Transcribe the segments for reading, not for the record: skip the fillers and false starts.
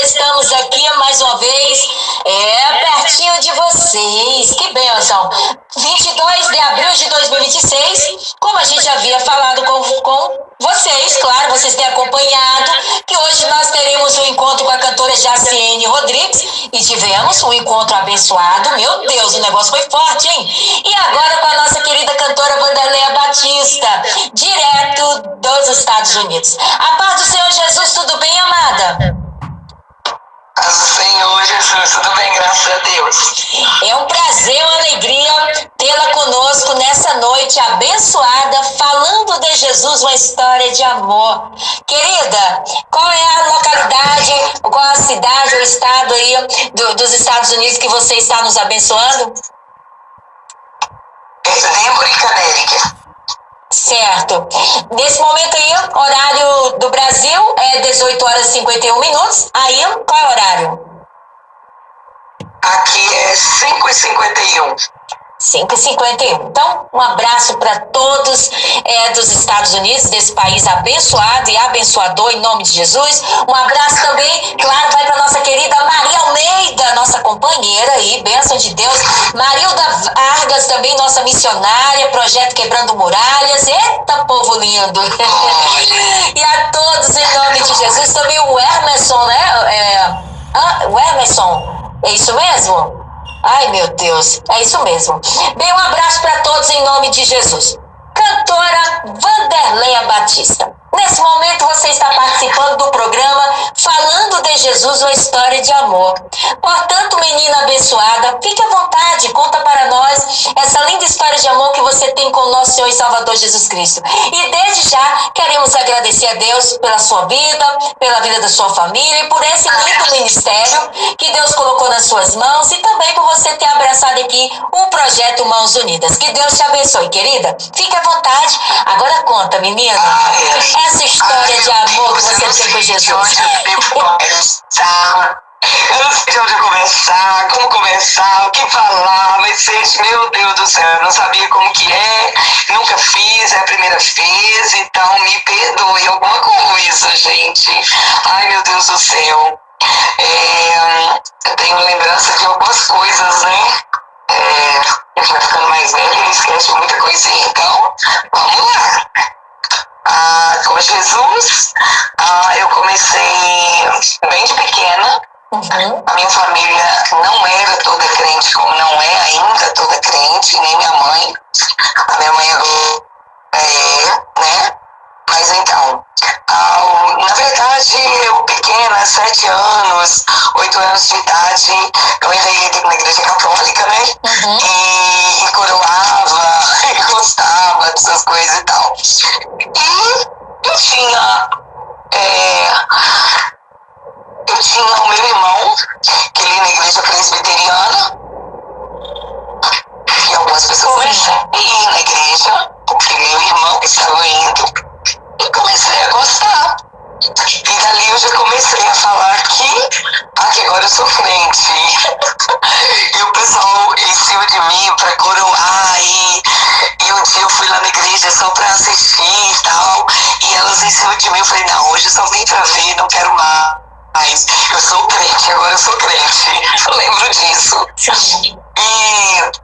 estamos aqui mais uma vez, pertinho de vocês. Que bênção! 22 de abril de 2026, como a gente havia falado com vocês, claro, vocês têm acompanhado, que hoje nós teremos um encontro com a cantora Jaciene Rodrigues e tivemos um encontro abençoado. Meu Deus, o negócio foi forte, hein? E agora com a nossa querida cantora Wanderleia Batista, direto dos Estados Unidos. A paz do Senhor Jesus, tudo bem, amada? Paz do Senhor Jesus, tudo bem, graças a Deus. É um prazer, uma alegria tê-la conosco nessa noite abençoada, falando de Jesus, uma história de amor. Querida, qual é a localidade, qual a cidade ou estado aí dos Estados Unidos que você está nos abençoando? Denver, Connecticut. Certo. Nesse momento aí, horário do Brasil é 18 horas e 51 minutos. Aí, qual é o horário? Aqui é 5h51. 5h51. Então, um abraço para todos dos Estados Unidos, desse país abençoado e abençoador, em nome de Jesus. Um abraço também, claro, vai para nossa querida Maria Almeida, nossa companheira aí, bênção de Deus. Marilda Vargas também, nossa missionária, projeto Quebrando Muralhas. Eita, povo lindo! E a todos, em nome de Jesus. Também o Emerson, né? O Emerson, é isso mesmo? Ai, meu Deus, é isso mesmo. Bem, um abraço para todos em nome de Jesus. Cantora Wanderleia Batista. Nesse momento você está participando do programa Falando de Jesus, uma história de amor. Portanto, menina abençoada, fique à vontade, conta para nós essa linda história de amor que você tem com o nosso Senhor e Salvador Jesus Cristo. E desde já queremos agradecer a Deus pela sua vida, pela vida da sua família e por esse lindo ministério que Deus colocou nas suas mãos e também por você ter abraçado aqui o projeto Mãos Unidas. Que Deus te abençoe, querida. Fique à vontade. Agora conta, menina, essa história de amor que você tem com Jesus. Eu não sei de onde começar, como começar, o que falar, mas gente, meu Deus do céu, eu não sabia como que nunca fiz, é a primeira vez, então me perdoe alguma coisa, gente. Ai, meu Deus do céu. Eu tenho lembrança de algumas coisas, né? A gente vai ficando mais velho e esquece de muita coisinha, então vamos lá. Com Jesus, eu comecei bem de pequena. A minha família não era toda crente, como não é ainda toda crente, nem minha mãe. A minha mãe né? Mas então, na verdade, eu pequena, 7 anos, 8 anos de idade, eu entrei na igreja católica, né? E coroava, e gostava dessas coisas e tal. E eu tinha o meu irmão, que ele ia na igreja presbiteriana, e algumas pessoas iam na igreja, porque meu irmão estava indo, e comecei a gostar. E dali eu já comecei a falar que agora eu sou crente. E o pessoal em cima de mim para coroar, e um dia eu fui lá na igreja só para assistir e tal, e elas em cima de mim, eu falei, não, hoje eu só vim para ver, não quero mais. Eu sou crente, agora eu sou crente. Eu lembro disso.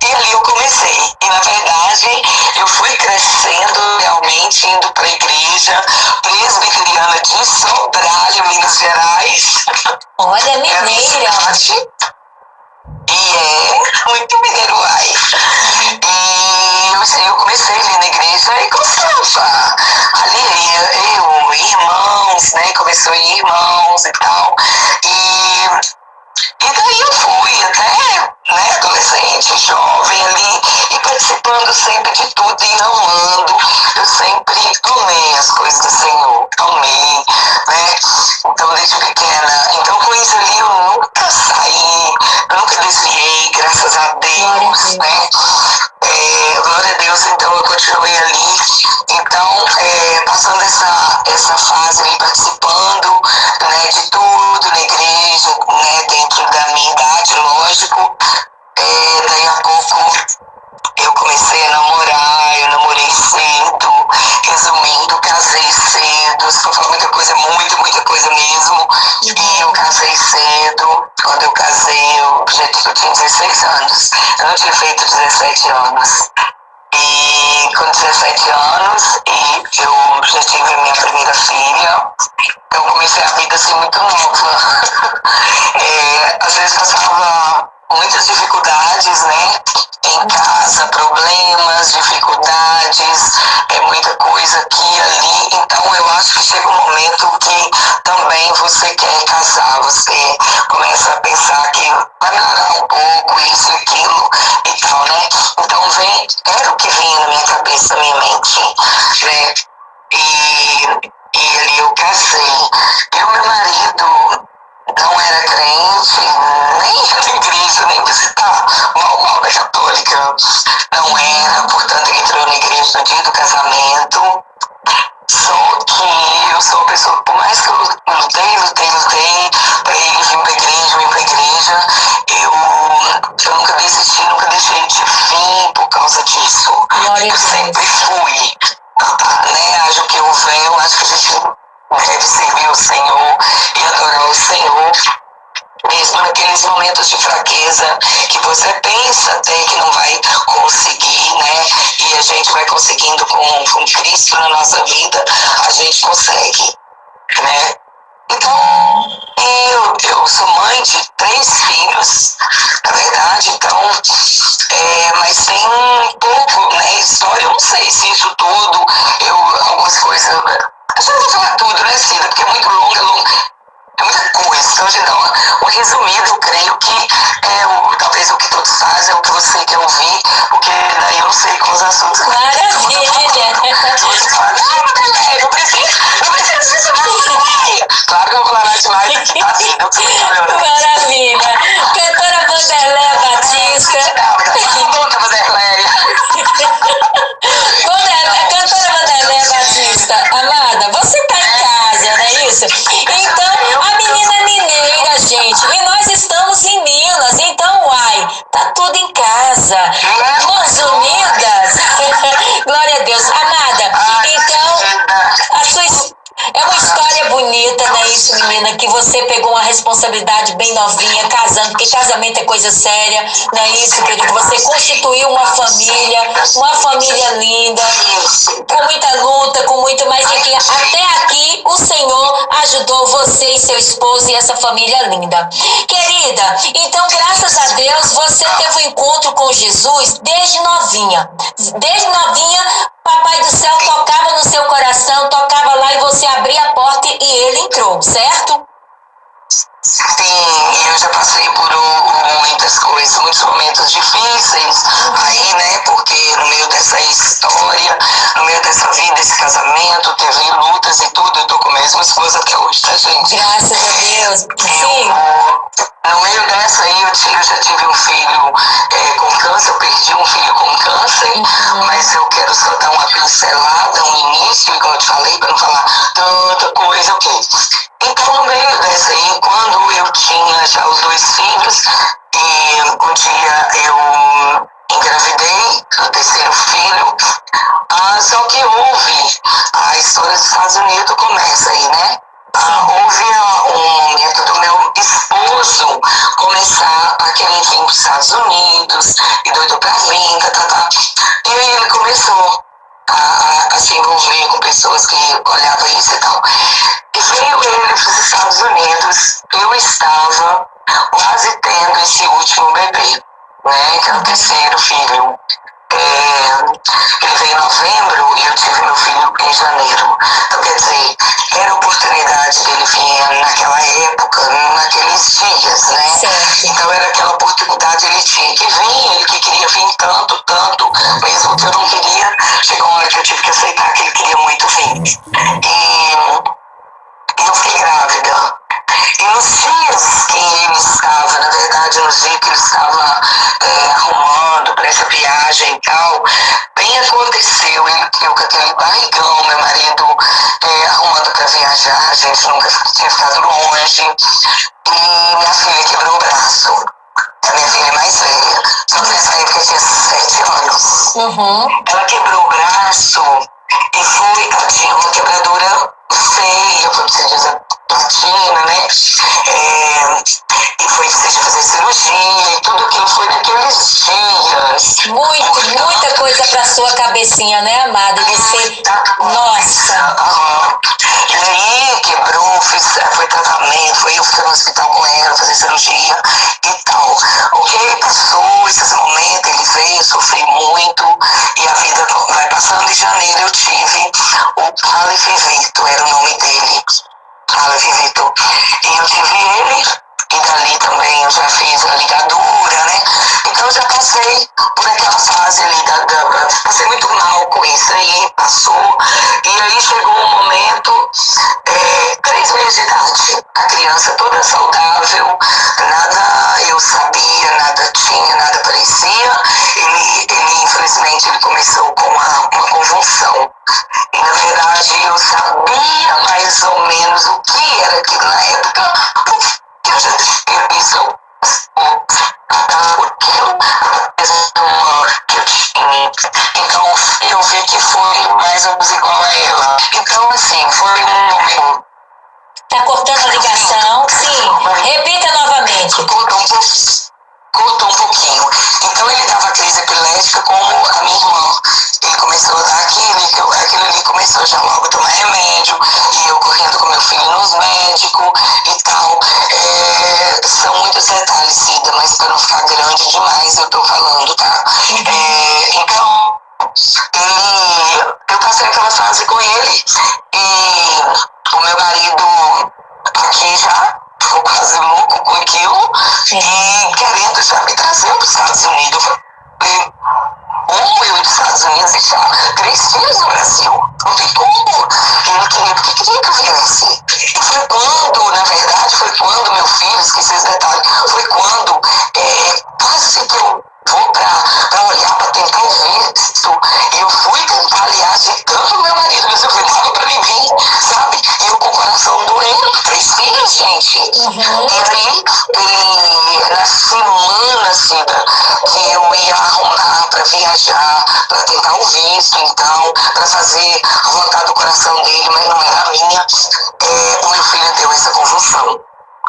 E ali eu comecei. E na verdade eu fui crescendo realmente, indo para a igreja presbiteriana de Sobralho, Minas Gerais. Olha, mineira. E muito mineiruai. E eu comecei ali na igreja e gostava. Ali eu, irmãos, né? Começou a ir irmãos e tal. E daí eu fui até, né, adolescente, jovem ali, e participando sempre de tudo e amando. Eu sempre amei as coisas do Senhor, amei, né? Então, desde pequena. Então, com isso ali, eu nunca saí, nunca desviei, graças a Deus, né? Glória a Deus, então eu continuei ali. Então, passando essa fase ali, participando, né, de tudo na igreja, né, dentro da minha idade, lógico. Daí a pouco eu comecei a namorar, eu namorei cedo, resumindo, casei cedo, Se for falar muita coisa, muita coisa mesmo. E eu casei cedo. Quando eu casei, eu tinha 16 anos. Eu não tinha feito 17 anos. E com 17 anos, eu já tive a minha primeira filha. Eu comecei a vida assim muito nova. Às vezes passava muitas dificuldades, né? Em casa, problemas, dificuldades, muita coisa aqui e ali. Então eu acho que chega um momento que também você quer casar, você começa a pensar que vai melhorar um pouco, isso e aquilo e tal, né? Então era o que vinha na minha cabeça, na minha mente, né? E ali eu casei. E o meu marido não era crente, nem ia na igreja, nem visitar uma obra católica. Não era, portanto ele entrou na igreja no dia do casamento. Só que eu sou uma pessoa, por mais que eu lutei, pra ele vir pra igreja, eu nunca desisti, nunca deixei de vir por causa disso. Eu sempre fui. Né? Haja o que houver, eu acho que a gente deve servir o Senhor e adorar o Senhor, mesmo naqueles momentos de fraqueza que você pensa até que não vai conseguir, né? E a gente vai conseguindo com Cristo na nossa vida, a gente consegue, né? Então, eu sou mãe de 3 filhos, na verdade, então, mas tem um pouco, né, história, eu não sei se isso tudo, algumas coisas, eu já não vou falar tudo, né, Cida, porque é muito longo, é muita coisa, então a gente dá um resumido, eu creio que talvez o que todos fazem, é o que você quer ouvir, porque daí eu não sei quais assuntos. Maravilha! Você fala, não precisa disso, claro que eu vou falar demais, assim, não precisa. Maravilha! Cantora Vanderléia Batista. Cantora Vanderléia Batista, amada, você tá em casa, não é isso? Então, a menina mineira, gente, e nós estamos em Minas, então, tá tudo em casa. Mãos unidas. Glória a Deus. Amada, então, é uma história bonita, não é isso, menina? Que você pegou uma responsabilidade bem novinha, casando, porque casamento é coisa séria, não é isso, querido? Você constituiu uma família linda, com muita luta, com muito mais. Até aqui, o Senhor ajudou você e seu esposo e essa família linda. Querida, então, graças a Deus, você teve um encontro com Jesus desde novinha. Desde novinha, Papai do Céu tocava no seu coração, tocava lá e você abria a porta e ele entrou, certo? Sim, eu já passei por muitas coisas, muitos momentos difíceis, aí, né, porque no meio dessa história, no meio dessa vida, esse casamento, teve lutas e tudo, eu tô com a mesma esposa até hoje, tá, gente? Graças a Deus, sim. No meio dessa aí, eu já tive um filho com câncer, eu perdi um filho com câncer, mas eu quero só dar uma pincelada, um início, igual eu te falei, para não falar tanta coisa, ok. Então, no meio dessa aí, quando eu tinha já os 2 filhos, e um dia eu engravidei do 3º filho, só que houve, a história dos Estados Unidos começa aí, né? Houve um momento do meu esposo começar a querer vir para os Estados Unidos, e doido pra vir, e aí ele começou a se envolver com pessoas que olhavam isso e tal. E veio ele para os Estados Unidos, eu estava quase tendo esse último bebê, né, que é o 3º filho. Ele veio em novembro e eu tive meu filho em janeiro. Então, quer dizer, era a oportunidade dele vir naquela época, naqueles dias, né? Certo. Então, era aquela oportunidade, ele tinha que vir, ele que queria vir tanto, mesmo que eu não queria. Chegou uma hora que eu tive que aceitar que ele queria muito vir. E eu fiquei grávida. E nos dias que ele estava, na verdade, nos dias que ele estava arrumando para essa viagem e tal, bem aconteceu, eu com aquele barrigão, meu marido arrumando para viajar, a gente nunca tinha ficado longe, e minha filha quebrou o braço. A minha filha é mais velha, só que nessa época tinha 7 anos. Ela quebrou o braço e foi, ela tinha uma quebradura Sei, eu fui pro Centro de Platina, né? E foi preciso fazer cirurgia e tudo aquilo foi naqueles dias. Muita coisa pra sua cabecinha, né, amada? E você, nossa. E aí quebrou, foi tratamento, foi eu ficar no hospital com ela, fazer cirurgia e tal. Ok, passou esses momentos, ele veio, sofri muito e a vida vai passando. Em janeiro eu tive o Aleph Vitor, era o nome dele. Aleph Vitor. E eu tive ele, e dali também eu já fiz a ligadura, né? Então eu já passei por aquela fase ali passei muito mal com isso aí, passou. E aí chegou um momento, 3 meses de idade, a criança toda saudável, nada eu sabia, nada tinha, nada parecia. Ele infelizmente, ele começou com uma convulsão. E na verdade eu sabia mais ou menos o que era aquilo na época, porque eu já tinha visto aquilo, que eu tinha. Então eu vi que foi mais ou menos igual a ela. Então assim, foi um momento. Tá cortando a ligação? Sim. Repita novamente. Cortou um pouquinho. Então ele dava crise epilética como a minha irmã. Ele começou a dar aquilo ali começou já logo a tomar remédio, e eu correndo com meu filho nos médicos e tal. São muitos detalhes, Cida, mas para não ficar grande demais eu tô falando, tá? Então, eu passei aquela fase com ele, e o meu marido aqui já ficou quase louco com aquilo e querendo já me trazer para os Estados Unidos. Eu falei, como eu ir para os Estados Unidos deixar 3 filhos no Brasil? Não tem como. E ele queria, porque queria que eu viesse. E foi quando, na verdade, meu filho, esqueci esse detalhe, foi quando quase que eu vou para olhar, para tentar ouvir isso. Eu fui tentar, aliás, de tanto meu marido, mas eu falei, dava para mim vir, sabe? E eu com o coração doendo, 3 filhos, gente. E aí, na semana, Cida, que eu ia arrumar para viajar, para tentar o visto, então, para fazer a vontade do coração dele, mas não era a minha, o meu filho deu essa convulsão.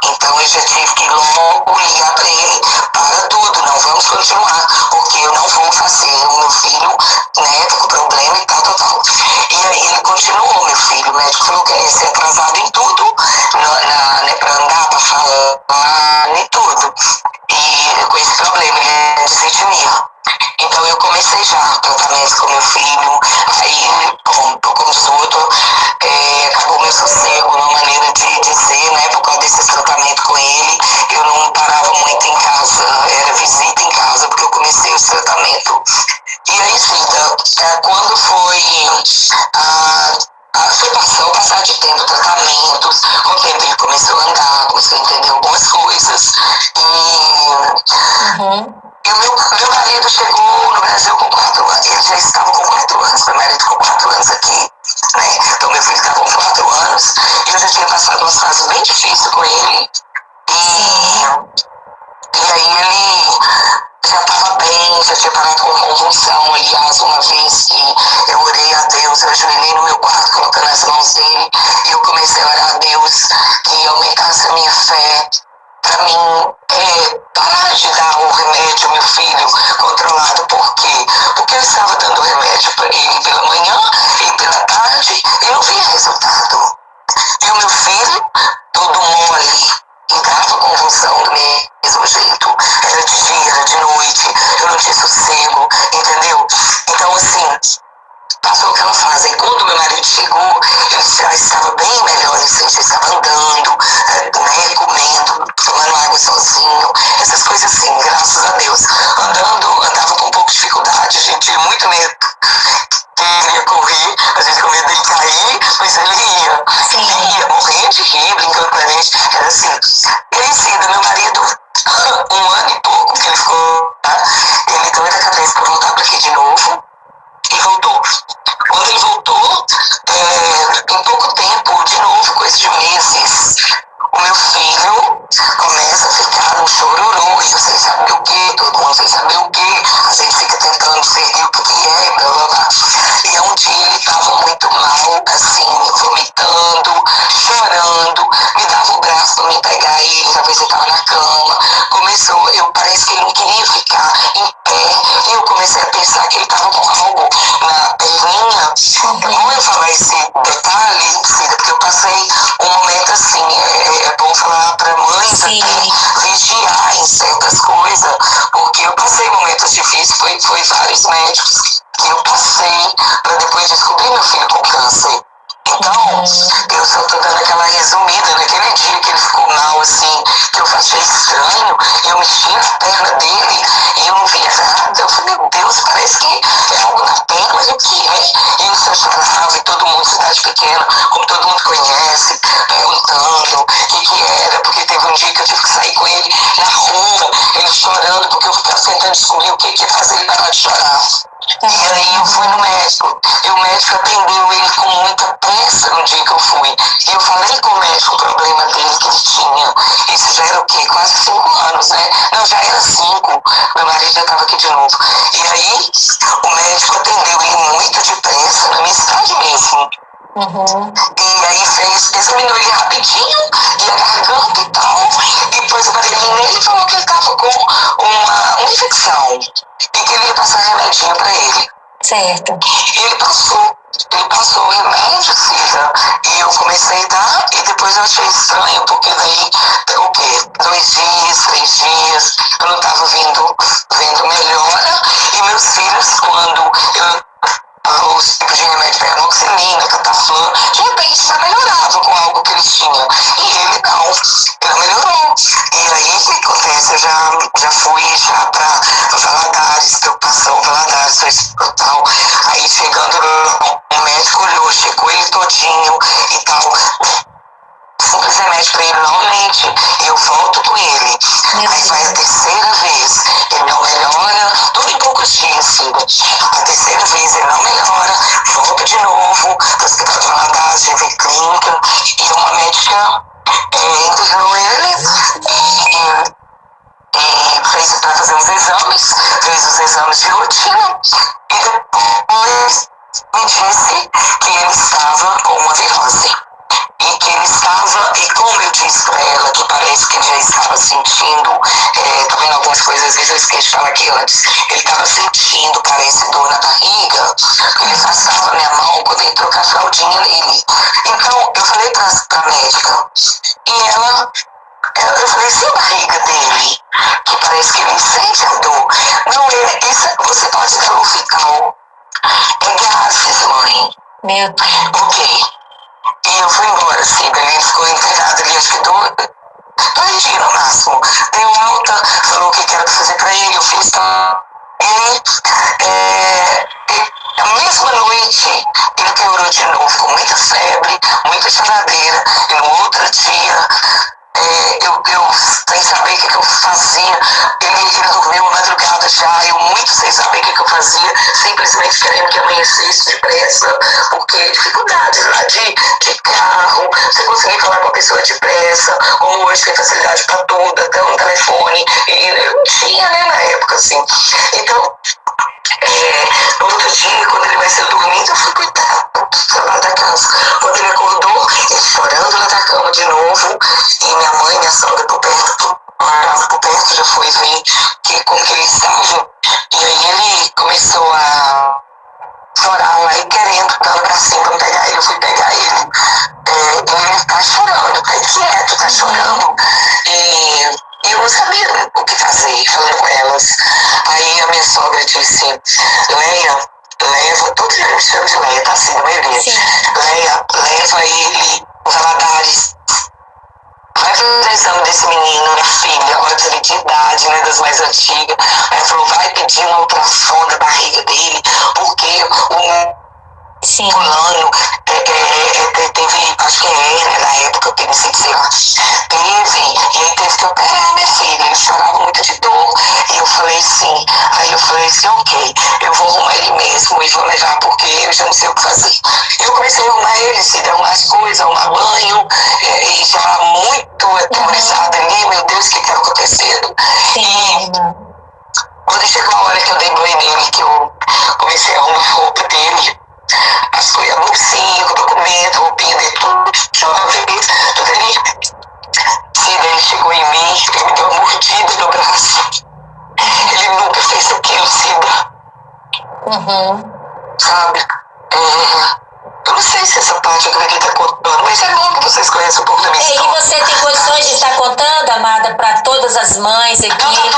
Então eu já tive que logo ligar para ele, para tudo, não vamos continuar, porque eu não vou fazer o meu filho, né, tá com problema e tal. E aí ele continuou, meu filho, o médico falou que ele ia ser atrasado em tudo, né, para andar, para falar, em tudo. E com esse problema, ele é disritmia. Então eu comecei já tratamentos com meu filho, aí, como diz o outro, acabou meu sossego, uma maneira de dizer, né, por causa desse tratamento com ele, eu não parava muito em casa, era visita em casa, porque eu comecei esse tratamento. E aí, Cida, quando foi o passar de tempo, tratamentos, com o tempo ele começou a andar, começou a entender algumas coisas, e o meu marido chegou no Brasil com 4 anos, ele já estava com 4 anos, meu marido com 4 anos aqui, né? Então meu filho estava com 4 anos, eu já tinha passado umas fases bem difíceis com ele, e aí ele já estava bem, já tinha parado com convulsão. Aliás, uma vez que eu orei a Deus, eu ajoelhei no meu quarto, colocando as mãos dele, e eu comecei a orar a Deus que aumentasse a minha fé, para mim parar de dar o remédio ao meu filho controlado. Por quê? Porque eu estava dando remédio para ele pela manhã e pela tarde e não via resultado. E o meu filho, todo mole, entrava convulsão do mesmo jeito. Era de dia, era de noite, eu não tinha sossego, entendeu? Então, assim, passou aquela fase. E quando meu marido chegou, eu já estava bem melhor, assim, já estava andando, né, comendo, tomando água sozinho, essas coisas assim, graças a Deus. Andava com um pouco de dificuldade, a gente tinha muito medo que ele ia correr, a gente com medo dele cair, mas ele ia morrendo de rir, brincando com a gente, era assim. E aí, Cida, meu marido, 1 ano e pouco que ele ficou, ele deu a cabeça para voltar para aqui de novo, e voltou. Quando ele voltou, em pouco tempo, de novo, coisa de meses, o meu filho começa a ficar no chororô, e eu sem saber o que, todo mundo sem saber o que, a gente fica tentando discernir o que blá blá blá. E um dia ele estava muito mal, assim, vomitando, me pegar ele, às vezes ele estava na cama. Parece que ele não queria ficar em pé. E eu comecei a pensar que ele estava com algo na perninha. Bom eu falar esse detalhe, Cida, porque eu passei um momento assim, é bom falar para mães até vigiar em certas coisas, porque eu passei momentos difíceis, foi vários médicos que eu passei para depois descobrir meu filho com câncer. Então, eu só tô dando aquela resumida. Naquele dia que ele ficou mal, assim, que eu achei estranho, eu mexi na perna dele e eu não via nada. Eu falei, meu Deus, parece que é algo na perna, mas o que é? E eu só chorava, e todo mundo, cidade pequena, como todo mundo conhece, perguntando o que era, porque teve um dia que eu tive que sair com ele na rua, ele chorando, porque eu ficava tentando descobrir o que ia fazer ele parar de chorar. E aí eu fui no médico, e o médico atendeu ele com muita pressa no dia que eu fui. E eu falei com o médico o problema dele que ele tinha. Isso já era o quê? Quase 5 anos, né? Não, já era 5. Meu marido já estava aqui de novo. E aí o médico atendeu ele muito depressa, na minha cidade mesmo. E aí examinou ele rapidinho, e a garganta e tal, e pôs o aparelhinho nele e falou que ele estava com uma infecção e que ele ia passar remedinho para ele. Certo. E ele passou o remédio, Cida, e eu comecei a dar, e depois eu achei estranho, porque daí, o quê? 2 dias, 3 dias, eu não estava vendo melhora, e meus filhos, quando eu os tipos de remédio para amoxicilina, cataflã, de repente já melhorava com algo que eles tinham. E ele não melhorou. E aí o que acontece? Eu já fui já para Valadares, preocupação, Valadares, hospital. Aí chegando lá, o médico olhou, checou ele todinho e tal. Simples remédio para ele novamente, eu volto com ele. Aí vai a terceira vez, ele não melhora, tudo em poucos dias, Cida. A terceira vez ele não melhora, volto de novo, para o hospital de Valadares, GV Clínica, e uma médica internou ele e fez para fazer os exames, fez os exames de rotina, e depois me disse que ele estava com uma virose. E que ele estava, e como eu disse para ela, que parece que ele já estava sentindo, tô vendo algumas coisas, às vezes eu esqueço de falar aqui antes, ele estava sentindo, parece, dor na barriga, que ele passava a minha mão quando ele trocar a fraldinha nele. Então, eu falei pra médica, e eu falei, se a barriga dele, que parece que ele sente a dor, não é, isso, você pode dar o fical, é gases, mãe. Meu Deus. Ok. E eu fui embora, assim, ele ficou internado ali, acho que 2 dias no máximo. Deu alta, falou o que era pra fazer pra ele, eu fiz tal. E na mesma noite, ele piorou de novo, com muita febre, muita choradeira. E no outro dia, eu sem saber o que eu fazia, ele dormiu a madrugada já, eu muito sem saber o que eu fazia, simplesmente querendo que amanhecesse depressa, porque dificuldades lá de carro, você conseguir falar com a pessoa depressa, como hoje tem facilidade para tudo, até um telefone, e eu não tinha, né, na época, assim. Então, no outro dia, quando ele vai ser dormindo, eu fui cuidar do trabalho da casa. Quando ele acordou, ele chorando lá da cama de novo, e minha mãe, minha sogra por perto, já foi ver como que ele estava. E aí ele começou a chorar lá e querendo dar um bracinho pra pegar ele. Eu fui pegar ele. Ele tá chorando, tá quieto, tá chorando. E eu não sabia o que fazer, falando com elas. Aí a minha sogra disse, Leia, todo mundo me chama de Leia, tá assim, a maioria. Leia, leva ele os Valadares. Vai fazer o exame desse menino, minha filha, olha ele de idade, né, das mais antigas. Aí falou, vai pedir uma ultrassom da barriga dele, porque o fulano teve, acho que né, na época, teve, sei lá, e aí teve que operar, minha filha, ele chorava muito de dor, e eu falei sim, aí eu falei assim, ok, eu vou arrumar ele mesmo, e vou levar, porque eu já não sei o que fazer. Eu comecei a arrumar ele, se arrumar as coisas, arrumar banho, e já muito atemorizada ali, meu Deus, o que estava acontecendo? E quando chegou a hora que eu dei banho nele, que eu comecei a arrumar a roupa dele, as coisas, a bolsinha, o documento, a roupinha dele, tudo de uma vez, tudo ali. sabe? Eu não sei se essa parte eu acredito tá contando, mas é bom que vocês conheçam um pouco da minha história. E você tem condições de estar contando, amada, para todas as mães aqui?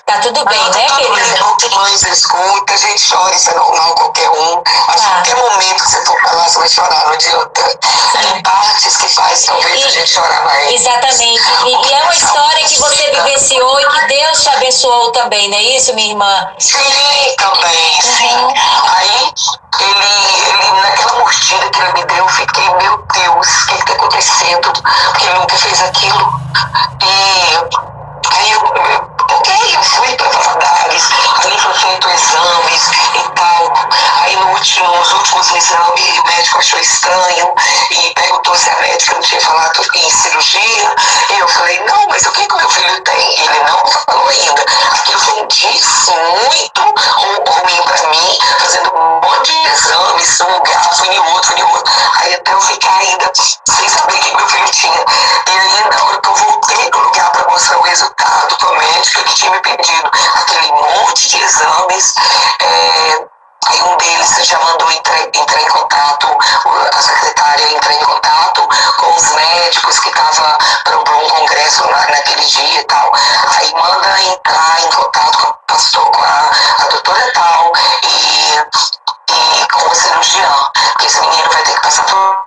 Tá tudo bem, né, querida? As mães escutam, a gente chora, isso é normal, qualquer um. Acho que qualquer momento que você for falar, você vai chorar, não adianta. Tem partes que faz talvez a gente chorar mais. Exatamente. E é uma história que você vivenciou e que Deus te abençoou também, não é isso, minha irmã? Sim, também, sim. Aí, ele naquela mordida que ele me deu, eu fiquei, meu Deus, o que está acontecendo? Porque ele nunca fez aquilo. E aí eu fui para Valadares, ali foi feito exames e tal. Aí nos últimos exames, o médico achou estranho e perguntou se a médica não tinha falado em cirurgia. E eu falei, não, mas o que o meu filho tem? Ele não falou ainda. Aquilo foi um dia muito ruim para mim, fazendo um monte de exames, um lugar, fui em outro. Aí até eu ficar ainda sem saber o que meu filho tinha. E aí, na hora que eu voltei pro lugar para mostrar o resultado para o médico que tinha me pedido aquele monte de exames, aí um deles já mandou entrar em contato, a secretária entrar em contato com os médicos que estavam para um congresso naquele dia e tal. Aí manda entrar em contato com o pastor, com a doutora tal e com o cirurgião, porque esse menino vai ter que passar por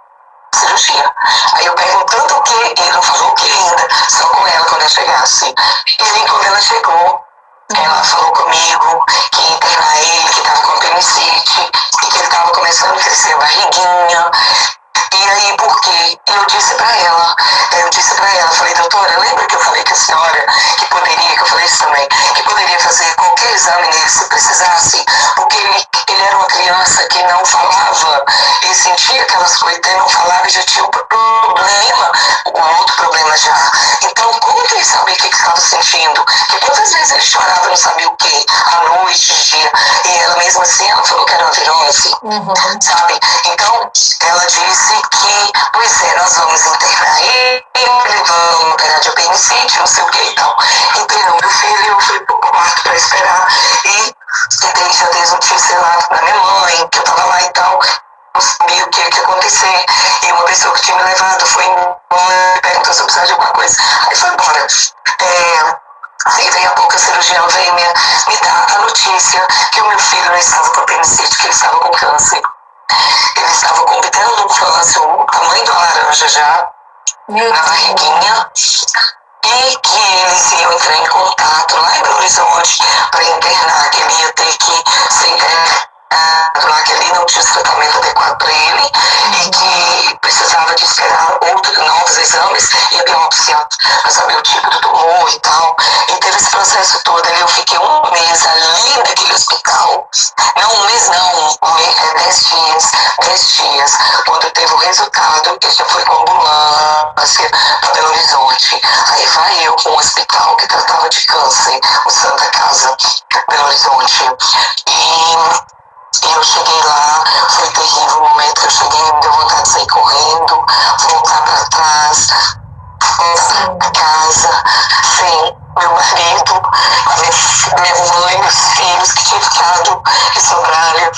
cirurgia. Aí eu perguntando o que, ele não falou o que ainda, só com ela quando ela chegasse. E aí quando ela chegou, ela falou comigo que ia internar ele, que estava com apendicite, e que ele estava começando a crescer a barriguinha. E aí, por quê? Eu disse pra ela, falei, doutora, lembra que eu falei que a senhora que eu falei isso também, que poderia fazer qualquer exame nele se precisasse, porque ele era uma criança que não falava, ele sentia aquelas coisas, ele não falava e já tinha um problema, um outro problema já. Então, como que ele sabia o que estava sentindo? Porque quantas vezes ele chorava, não sabia o que, à noite, de dia, e ela mesmo assim, ela falou que era uma virose, sabe? Então, ela disse que, pois é, nós vamos internar ele, vamos operar de apendicite, não sei o que e tal. Internou meu filho, eu fui pro quarto pra esperar e já desde notícia lá da minha mãe, que eu tava lá e tal, não sabia o que ia acontecer. E uma pessoa que tinha me levado foi embora, me perguntou se eu precisava de alguma coisa. Aí foi embora. Aí veio a pouco a cirurgião veio me dar a notícia que o meu filho não estava com apendicite, que ele estava com câncer. Ele estava com um câncer, o tamanho de uma laranja já, na barriguinha, e que eles iam entrar em contato lá em Belo Horizonte para internar, que ele ia ter que ser internado lá, que ele não tinha tratamento adequado para ele e que precisava de esperar novos exames e a biópsia para saber o tipo do tumor e tal. E teve esse processo todo. Eu fiquei um mês ali naquele hospital. Não, um mês não, 10 dias. Quando teve o resultado, ele já foi com ambulância para Belo Horizonte. Aí vai eu com um hospital que tratava de câncer, o Santa Casa, Belo Horizonte. E eu cheguei lá, foi terrível o momento que eu cheguei, me deu vontade de sair correndo, voltar para trás, voltar para casa, sem meu marido, minha mãe, meus filhos que tinham ficado em Sobralha.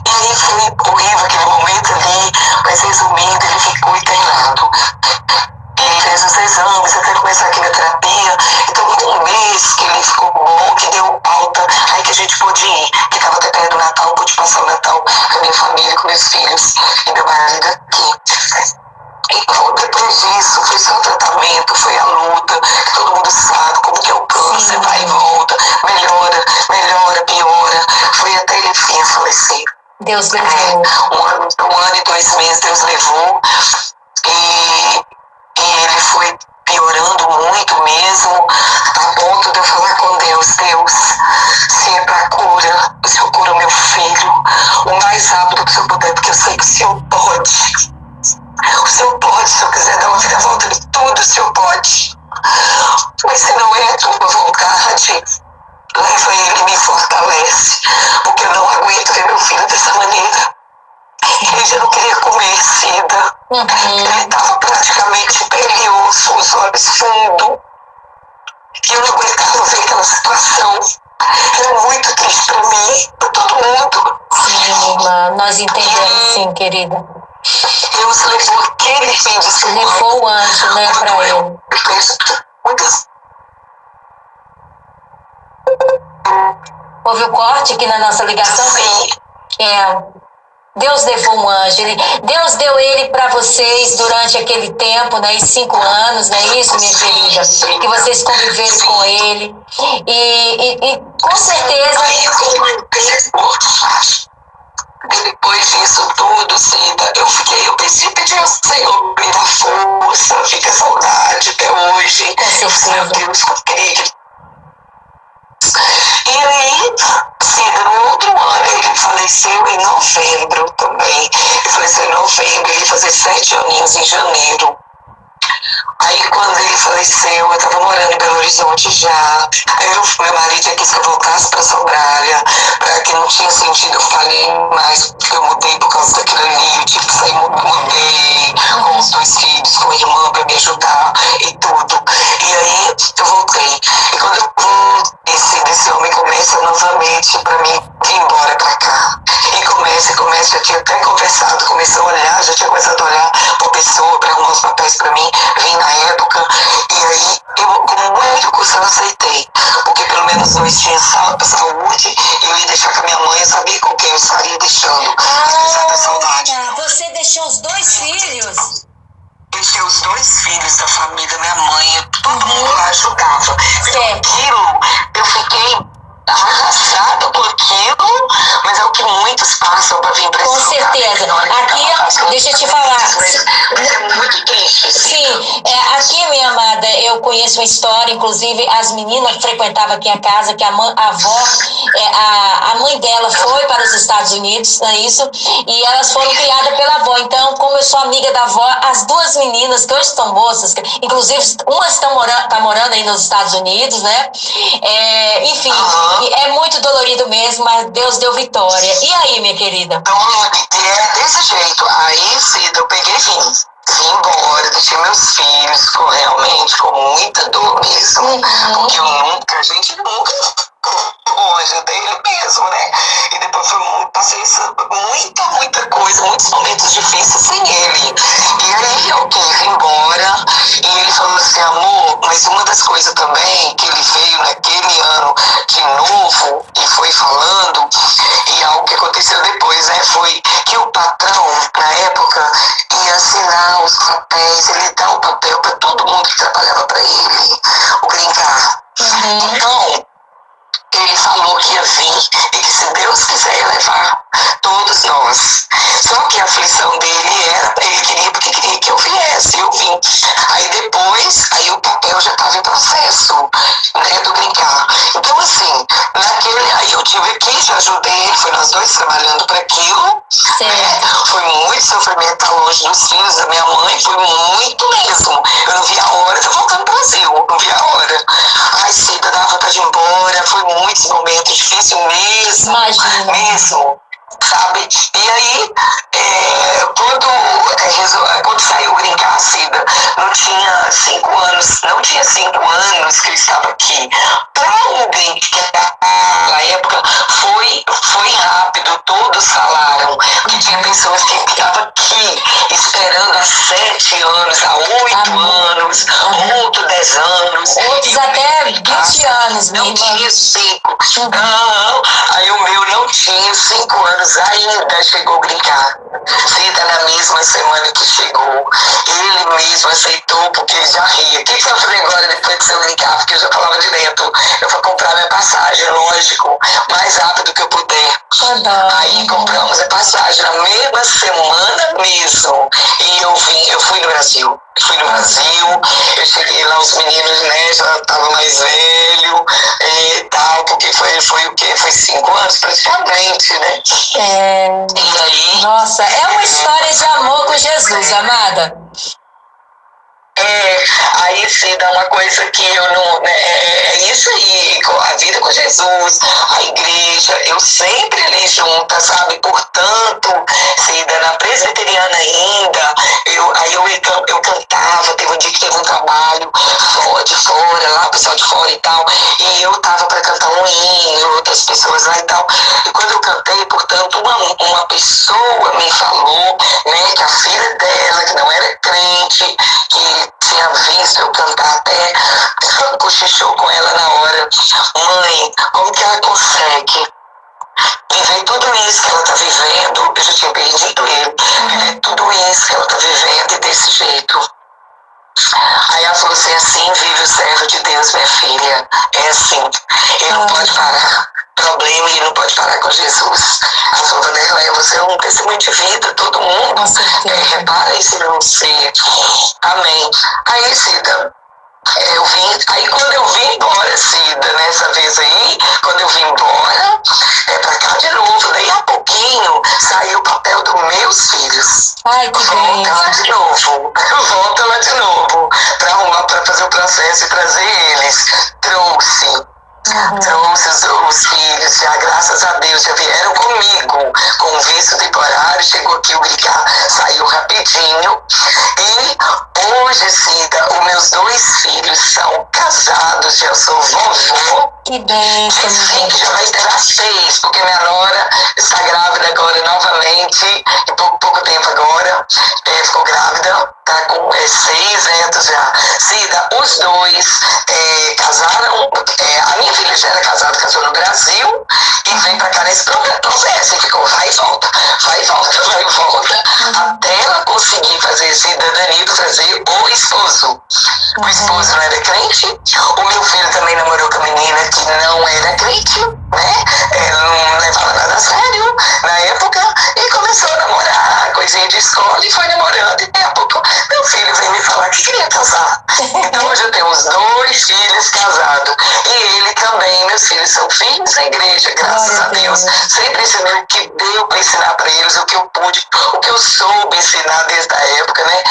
E aí foi horrível aquele momento ali, mas resumindo, ele ficou internado. Ele fez os exames até começar a quimioterapia. Então, um mês que ele ficou bom, que deu alta, aí que a gente pôde ir, que estava até perto do Natal, pude passar o Natal com a minha família, com meus filhos e meu marido aqui. Então, depois disso, foi só tratamento, foi a luta, que todo mundo sabe como que é o câncer, vai e volta, melhora, piora. Foi até ele enfim falecer. Deus levou. Um ano e 2 meses Deus levou. E ele foi piorando muito mesmo, a ponto de eu falar com Deus, se é pra cura, o Senhor cura o meu filho o mais rápido que o Senhor puder, porque eu sei que o Senhor pode. O Senhor pode, se eu quiser dar uma volta de tudo, o Senhor pode. Mas se não é a tua vontade, leva ele e me fortalece, porque eu não aguento ver meu filho dessa maneira. Ele já não queria comer seda. Ele estava praticamente pele e osso, os olhos fundo. E eu não aguentava ver aquela situação. Era muito triste para mim, para todo mundo. Sim, irmã, nós entendemos, sim, querida. Deus levou aquele fim de semana. Levou o anjo, né, para ele. Eu penso muitas. Houve o corte aqui na nossa ligação? Sim. Deus levou um anjo. Deus deu ele para vocês durante aquele tempo, né? E 5 anos, não é isso, minha querida? Que vocês conviveram com ele. E com certeza. Depois disso tudo, Cida, eu pedi ao Senhor me dar força, fica saudade até hoje. Com certeza. Deus, eu creio. E aí, Cida, no outro ano, ele faleceu em novembro também. Ele faleceu em novembro, ele ia fazer 7 aninhos em janeiro. Aí quando ele faleceu, eu estava morando em Belo Horizonte já. Aí meu marido já quis que eu voltasse para Sobrália, para que não tinha sentido, eu falei mais, porque eu mudei por causa daquilo ali, eu tive que sair, mudei com os 2 filhos, com a irmã para me ajudar e tudo. E aí eu voltei. E quando eu voltei, esse homem começa novamente para mim vir embora para cá. E começa, já tinha até conversado, começou a olhar, já tinha começado a olhar para pessoa, para arrumar os papéis para mim, vim na época, e aí eu com muito custo eu aceitei, porque pelo menos nós tínhamos saúde, eu ia deixar com a minha mãe, eu sabia com quem eu estaria deixando, apesar da saudade. Você deixou os 2 filhos? Deixei os 2 filhos da família, minha mãe, todo mundo lá ajudava. Então aquilo, eu fiquei arrasada com aquilo, mas é o que muitos passam para vir para esse lugar. Com certeza. Aqui, deixa eu te falar. Mas é muito triste. Sim, aqui, minha amada, eu conheço uma história, inclusive as meninas frequentavam aqui a casa, que a avó, a mãe dela foi para os Estados Unidos, não é isso? E elas foram criadas pela avó. Então, como eu sou amiga da avó, as 2 meninas, que hoje estão moças, inclusive uma está morando aí nos Estados Unidos, né? Enfim, é muito dolorido mesmo, mas Deus deu vitória. E aí, minha querida? Então, é desse jeito. Aí, Cida, eu peguei e vim embora, deixei meus filhos realmente com muita dor mesmo. Porque a gente nunca longe dele mesmo, né? E depois passei muita coisa, muitos momentos difíceis sem ele. E aí eu quis ir embora, e ele falou assim, amor, mas uma das coisas também que ele veio naquele ano de novo e foi falando, e algo que aconteceu depois, né, foi que o patrão, na época, ia assinar os papéis, ele dá o papel para todo mundo que trabalhava para ele, o green card. Então, ele falou que ia vir e que se Deus quiser ia levar todos nós. Só que a aflição dele era, ele queria porque queria que eu viesse, eu vim. Aí depois, aí o papel já estava em processo, né, do brincar. Então assim, aí eu tive aqui, já ajudei ele, foi nós 2 trabalhando para aquilo, né? Foi muito sofrimento, tá longe dos filhos da minha mãe, foi muito mesmo. Eu não vi a hora de eu voltar no Brasil, não vi a hora. Ai, Cida, dava vontade de ir embora, foi muitos momentos difíceis mesmo. Imagina. Mesmo, sabe? E aí, quando saiu o Brincar, Cida, não tinha 5 anos, que eu estava aqui. Para alguém que na época foi rápido, todos falaram que tinha pessoas que estavam aqui esperando há 7 anos, há 8 anos, outros 10 anos. Outros até 20 anos, não tinha 5. Aí o meu não tinha 5 anos ainda, chegou a brincar. Cida, na mesma semana que chegou, ele mesmo aceitou, porque ele já ria. O que você vai fazer agora depois que você brincar? Porque eu já falava direto, eu vou comprar minha passagem, lógico, mais rápido que eu puder. Aí compramos a passagem na mesma semana mesmo. E eu fui no Brasil. Eu cheguei lá, os meninos, né, já estavam mais velhos e tal, porque foi o quê? Foi 5 anos praticamente, né? E aí... Nossa, é uma história de amor com Jesus, amada. Aí se dá uma coisa que eu não. É isso aí, a vida com Jesus, a igreja, eu sempre ali junta, sabe? Portanto, Cida, na presbiteriana ainda, eu cantava, teve um dia que teve um trabalho de fora, lá, pessoal de fora e tal, e eu tava para cantar um hino, outras pessoas lá e tal. E quando eu cantei, portanto, uma pessoa me falou, né, que a filha dela, que não era crente, que tinha visto eu cantar até, cochichou com ela na hora: mãe, como que ela consegue viver tudo isso que ela está vivendo? Eu já tinha perdido ele. Viver tudo isso que ela está vivendo e desse jeito. Aí ela falou assim vive o servo de Deus, minha filha. É assim, ele não pode parar. Problema, ele não pode parar com Jesus. A falou: Vanderlei, você é um testemunho de vida, todo mundo. Repara isso em você. Amém. Aí, Cida, aí quando eu vim embora, Cida, nessa vez aí, quando eu vim embora, pra cá de novo, daí a pouquinho saiu o papel dos meus filhos. Ai, que volta lá de novo, volta lá de novo, pra arrumar, pra fazer o processo e trazer eles. Trouxe os filhos, já graças a Deus, já vieram comigo com visto temporário, chegou aqui, o Ricardo saiu rapidinho. E hoje, Cida, os meus 2 filhos são casados, já sou vovó. Que bênção. Sim, que já vai ter 6, porque minha nora está grávida agora novamente, em pouco tempo agora, ficou grávida, tá com 6 netos já. Cida, os 2 casaram, a minha filha já era casada, casou no Brasil, e vem pra cá nesse processo, e ficou vai e volta, vai e volta, vai e volta, até ela conseguir fazer cidadania, trazer o esposo. O esposo não era crente, o meu filho também namorou com a menina que não era crente, né? Ela não levava nada a sério na época, e começou a namorar, coisinha de escola, e foi namorando, e daqui a pouco meu filho veio me falar que queria casar. Então hoje eu tenho os 2 filhos casados, e ele também, meus filhos são filhos da igreja, graças a Deus. Sempre ensinei o que deu para ensinar para eles, o que eu pude, o que eu soube ensinar desde a época, né?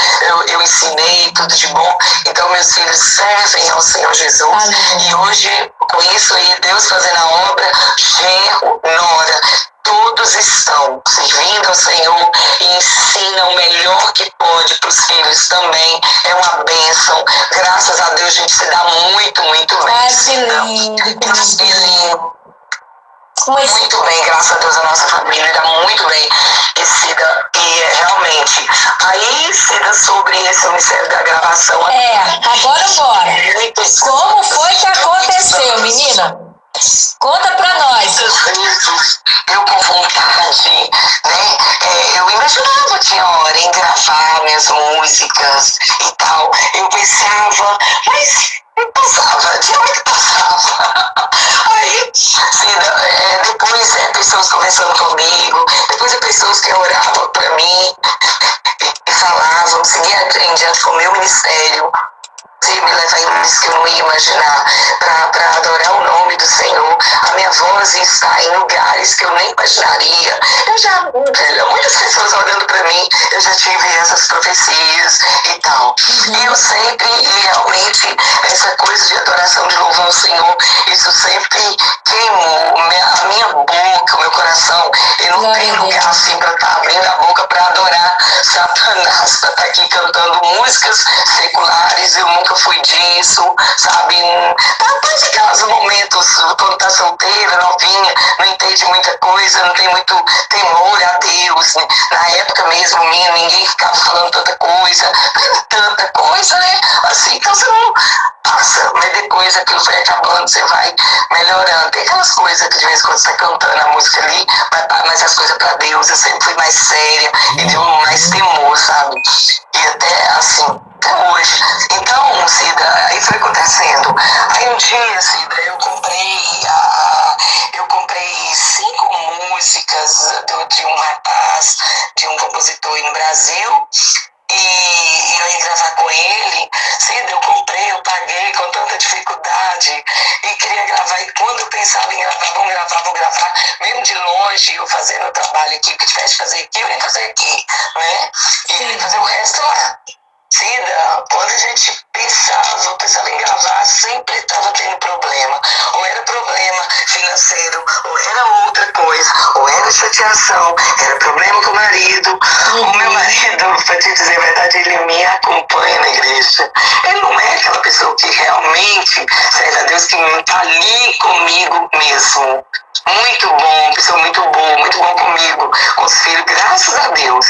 Eu ensinei tudo de bom. Então meus filhos servem ao Senhor Jesus. E hoje, com isso aí, Deus fazendo a obra, genro, nora, todos estão servindo ao Senhor e ensinam o melhor que pode para os filhos também. É uma bênção. Graças a Deus a gente se dá muito, muito bem. Ai, que lindo. Que lindo. Muito bem, graças a Deus, a nossa família dá muito bem. E realmente, aí, Cida, sobre esse ministério da gravação. Agora bora. Como foi que aconteceu, menina? Conta pra nós. Eu com vontade, né? Eu imaginava, tinha hora em gravar minhas músicas e tal. Eu pensava, mas não passava, tinha hora que passava. Aí, Cida, depois pessoas conversando comigo, depois pessoas que oravam pra mim e falavam, seguir em diante com o meu ministério. Me levar em lugares que eu não ia imaginar, para adorar o nome do Senhor. A minha voz está em lugares que eu nem imaginaria. Muitas pessoas olhando para mim, eu já tive essas profecias e tal. E eu sempre, e realmente, essa coisa de adoração, de louvar o Senhor, isso sempre queimou a minha boca, o meu coração. E não tem lugar assim para estar abrindo a boca para adorar Satanás, para estar aqui cantando músicas seculares. Eu nunca fui disso, sabe? Faz aqueles momentos quando tá solteira, novinha, não entende muita coisa, não tem muito temor a Deus, né? Na época mesmo, ninguém ficava falando tanta coisa, não era tanta coisa, né? Assim, então você não passa, mas depois aquilo vai acabando, você vai melhorando. Tem aquelas coisas que de vez em quando você tá cantando a música ali, mas as coisas pra Deus, eu sempre fui mais séria e deu mais temor, sabe? E até assim, até hoje. Então, Cida, aí foi acontecendo. Aí um dia, Cida, eu comprei 5 músicas de um rapaz, de um compositor aí no Brasil, e eu ia gravar com ele. Cida, eu comprei, eu paguei com tanta dificuldade e queria gravar. E quando eu pensava em gravar, vou gravar, mesmo de longe, eu fazendo o trabalho aqui, o que tivesse que fazer aqui, eu ia fazer aqui, né? E eu ia fazer o resto lá. Cida, quando a gente pensava em gravar, sempre estava tendo problema. Ou era problema financeiro, ou era outra coisa, ou era chateação, era problema com o marido. O meu marido, para te dizer a verdade, ele me acompanha na igreja. Ele não é aquela pessoa que realmente serve a Deus, que está ali comigo mesmo. Muito bom, pessoa muito bom comigo, com os filhos, graças a Deus.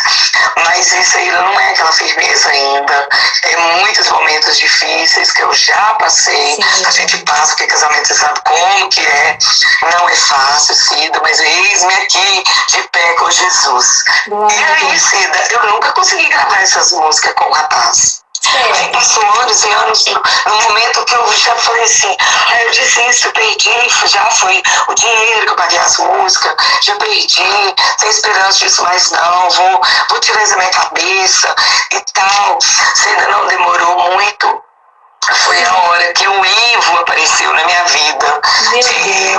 Mas isso aí não é aquela firmeza ainda. É muitos momentos difíceis que eu já passei. Sim. A gente passa, porque casamento você sabe como que é. Não é fácil, Cida, mas eis-me aqui de pé com Jesus. E aí, Cida, eu nunca consegui gravar essas músicas com o rapaz. Aí passou anos e anos, no momento que eu já falei assim, aí eu disse isso, eu perdi, já foi o dinheiro que eu paguei as músicas, já perdi, sem esperança disso mais não, vou tirar isso da minha cabeça e tal. Você ainda não demorou muito. Foi a hora que o Ivo apareceu na minha vida.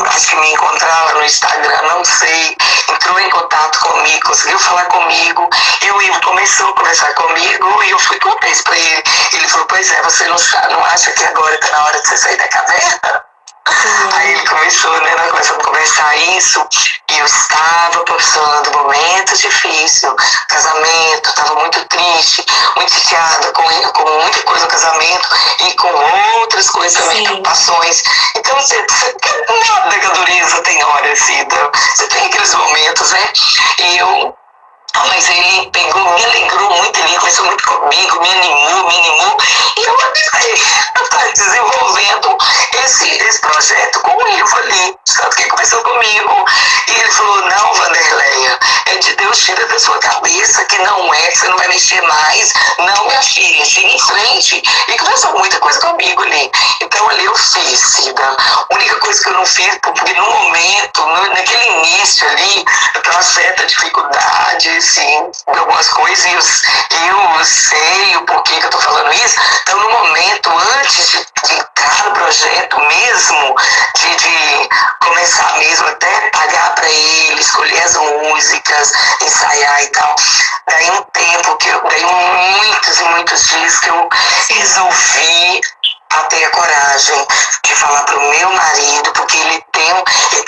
Acho que me encontrava no Instagram, não sei. Entrou em contato comigo, conseguiu falar comigo. E o Ivo começou a conversar comigo e eu fui contar isso pra ele. Ele falou, pois é, você não acha que agora tá na hora de você sair da caverna? Aí ele começou, né, nós começamos a conversar isso, e eu estava passando momentos difíceis, casamento, estava muito triste, muito chateada com muita coisa no casamento e com outras coisas também, preocupações. Então, nada que a dureza tem hora, Cida. Você tem aqueles momentos, né? Mas ele pegou, me alegrou muito, ele conversou muito comigo, me animou, e eu estava desenvolvendo esse projeto com o Ivo ali, tanto que ele conversou comigo, e ele falou, não, Vanderleia, é de Deus, tira da sua cabeça que não é, que você não vai mexer mais, não, minha filha, siga em frente, e conversou muita coisa comigo ali, então ali eu fiz, Cida, a única coisa que eu não fiz, porque no momento, naquele início ali, eu estava certa dificuldade, assim, de algumas coisas, e eu sei o porquê que eu tô falando isso. Então, no momento, antes de entrar no projeto mesmo, de começar mesmo, até pagar para ele, escolher as músicas, ensaiar e tal, daí um tempo, daí muitos e muitos dias que eu resolvi a ter a coragem de falar pro meu marido, porque ele tem